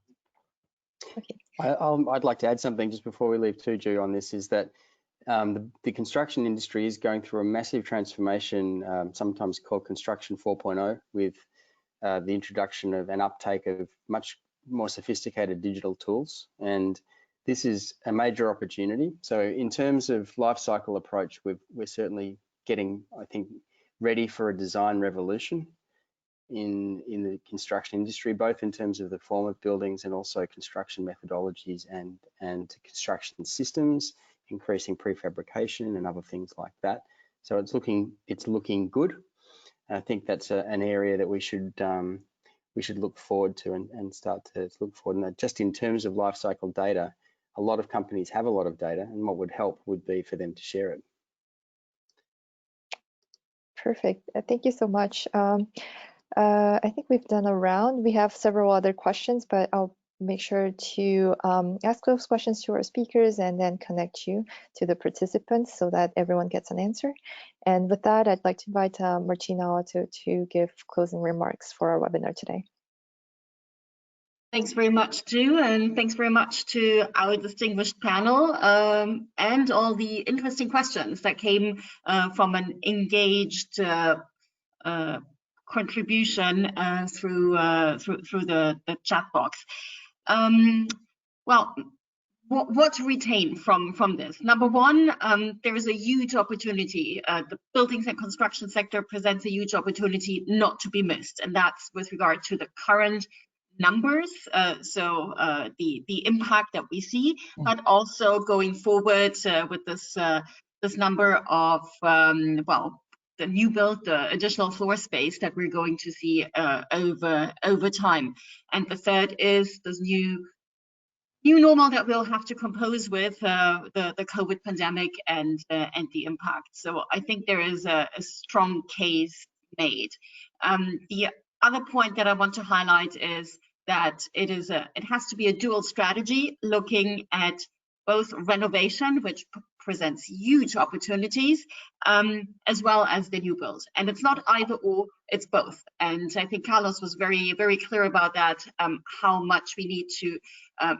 Okay. I'd like to add something just before we leave too, Ju, on this, is that the construction industry is going through a massive transformation, sometimes called construction 4.0, with the introduction of an uptake of much more sophisticated digital tools, and this is a major opportunity. So in terms of life cycle approach, we're certainly getting, I think, ready for a design revolution in the construction industry, both in terms of the form of buildings and also construction methodologies and construction systems, increasing prefabrication and other things like that. So it's looking good. I think that's an area that we should look forward to and start to look forward. And that just in terms of life cycle data, a lot of companies have a lot of data, and what would help would be for them to share it. Perfect. Thank you so much. I think we've done a round. We have several other questions, but I'll make sure to ask those questions to our speakers and then connect you to the participants so that everyone gets an answer. And with that, I'd like to invite Martina to give closing remarks for our webinar today. Thanks very much, Ju, and thanks very much to our distinguished panel and all the interesting questions that came from an engaged contribution through the chat box. Well, what to retain from this? Number one, there is a huge opportunity. The buildings and construction sector presents a huge opportunity not to be missed, and that's with regard to the current numbers, so the impact that we see, but also going forward with this number of well, the new build, the additional floor space that we're going to see over time. And the third is this new normal that we'll have to compose with the COVID pandemic and the impact. So I think there is a strong case made. The other point that I want to highlight is that it has to be a dual strategy, looking at both renovation, which presents huge opportunities, as well as the new build. And it's not either or, it's both. And I think Carlos was very, very clear about that, how much we need to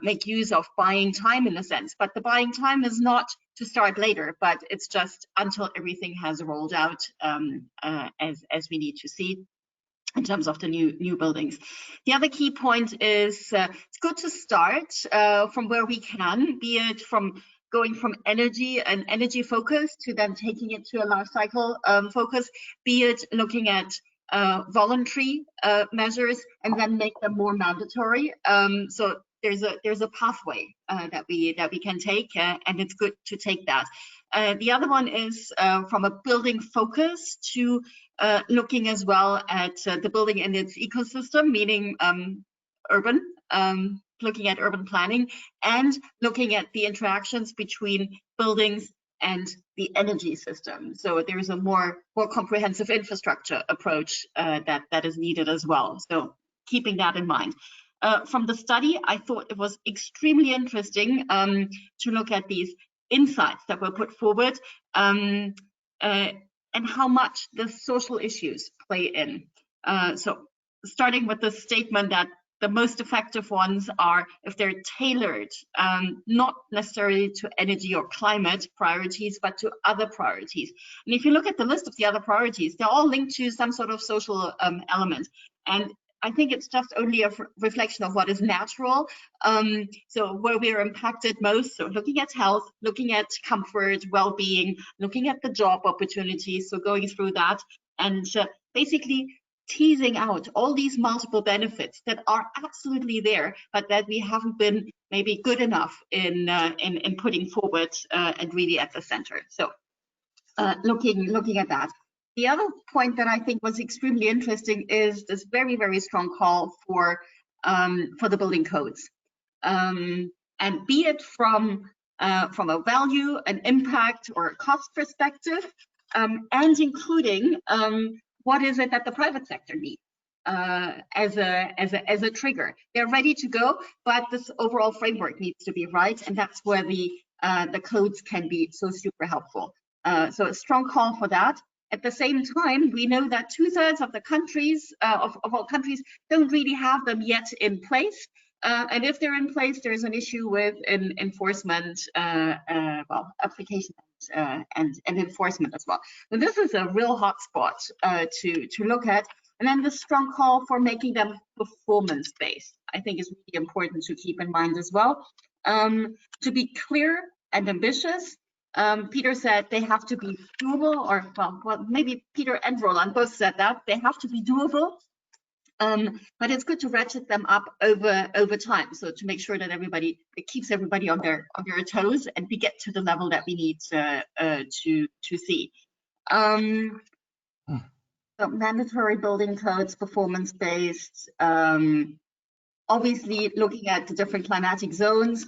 make use of buying time in a sense. But the buying time is not to start later, but it's just until everything has rolled out as we need to see in terms of the new buildings. The other key point is it's good to start from where we can, be it from going from energy and energy focus to then taking it to a life cycle focus, be it looking at voluntary measures and then make them more mandatory. So there's a pathway that we can take, and it's good to take that. The other one is from a building focus to looking as well at the building and its ecosystem, meaning urban, looking at urban planning and looking at the interactions between buildings and the energy system. So there's a more comprehensive infrastructure approach that is needed as well. So keeping that in mind. From the study, I thought it was extremely interesting to look at these insights that were put forward and how much the social issues play in. So starting with the statement that the most effective ones are if they're tailored, not necessarily to energy or climate priorities, but to other priorities. And if you look at the list of the other priorities, they're all linked to some sort of social element. And I think it's just only a reflection of what is natural. So where we are impacted most, so looking at health, looking at comfort, well-being, looking at the job opportunities, so going through that, and basically teasing out all these multiple benefits that are absolutely there, but that we haven't been maybe good enough in putting forward and really at the center. So looking at that. The other point that I think was extremely interesting is this very, very strong call for the building codes, and be it from a value, an impact, or a cost perspective, and including what is it that the private sector needs as a trigger. They're ready to go, but this overall framework needs to be right, and that's where the codes can be so super helpful. So a strong call for that. At the same time, we know that 2/3 of the countries, of all countries, don't really have them yet in place. And if they're in place, there's an issue with enforcement, well, application and enforcement as well. So this is a real hotspot to look at. And then the strong call for making them performance-based. I think is really important to keep in mind as well. To be clear and ambitious, Peter said they have to be doable, or well, maybe Peter and Roland both said that they have to be doable. But it's good to ratchet them up over time, so to make sure that it keeps everybody on their toes, and we get to the level that we need to see. So mandatory building codes, performance-based, obviously looking at the different climatic zones.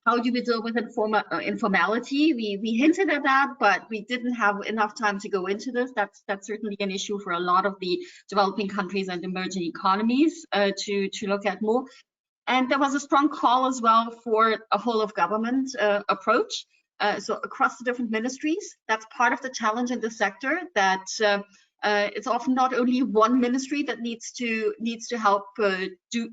How do we deal with informality? We hinted at that, but we didn't have enough time to go into this. That's certainly an issue for a lot of the developing countries and emerging economies to look at more. And there was a strong call as well for a whole of government approach. So across the different ministries, that's part of the challenge in the sector, that it's often not only one ministry that needs to help do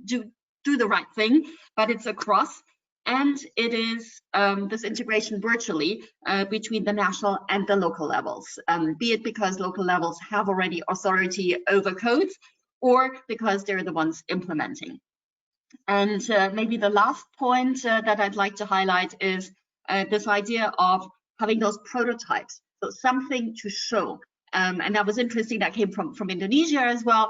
the right thing, but it's across. And it is this integration virtually between the national and the local levels, be it because local levels have already authority over codes, or because they're the ones implementing. And maybe the last point that I'd like to highlight is this idea of having those prototypes, so something to show. And that was interesting. That came from Indonesia as well.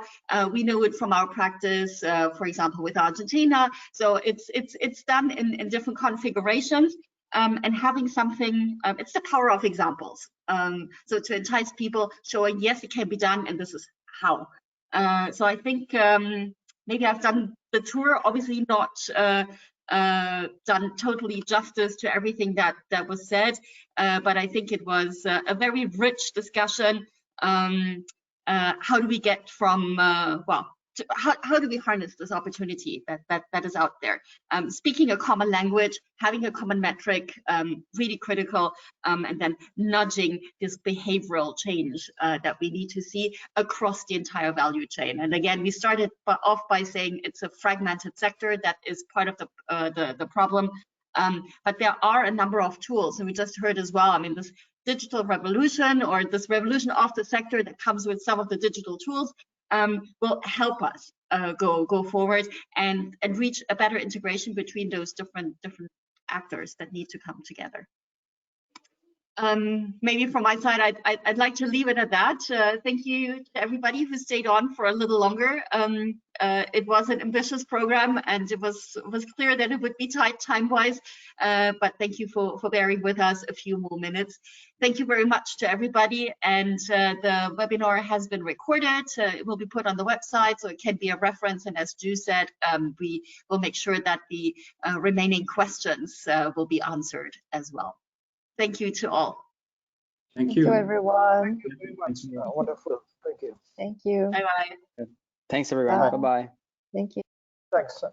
We know it from our practice, for example, with Argentina. So it's done in different configurations, and having something. It's the power of examples. So to entice people, showing yes, it can be done, and this is how. So I think maybe I've done the tour. Obviously not done totally justice to everything that was said, but I think it was a very rich discussion. How do we get from how do we harness this opportunity that is out there? Speaking a common language, having a common metric, really critical, and then nudging this behavioral change that we need to see across the entire value chain. And again, we started off by saying it's a fragmented sector that is part of the problem. But there are a number of tools, and we just heard as well, I mean, this digital revolution, or this revolution of the sector that comes with some of the digital tools, will help us go forward and reach a better integration between those different actors that need to come together. Maybe from my side, I'd like to leave it at that. Thank you to everybody who stayed on for a little longer. It was an ambitious program, and it was clear that it would be tight time-wise, but thank you for bearing with us a few more minutes. Thank you very much to everybody, and the webinar has been recorded. It will be put on the website, so it can be a reference, and as Ju said, we will make sure that the remaining questions will be answered as well. Thank you to all. Thank you, everyone. Thank you very much. Wonderful. Thank you. Thank you. Bye-bye. Thanks, everyone. Bye-bye. Thank you. Thanks.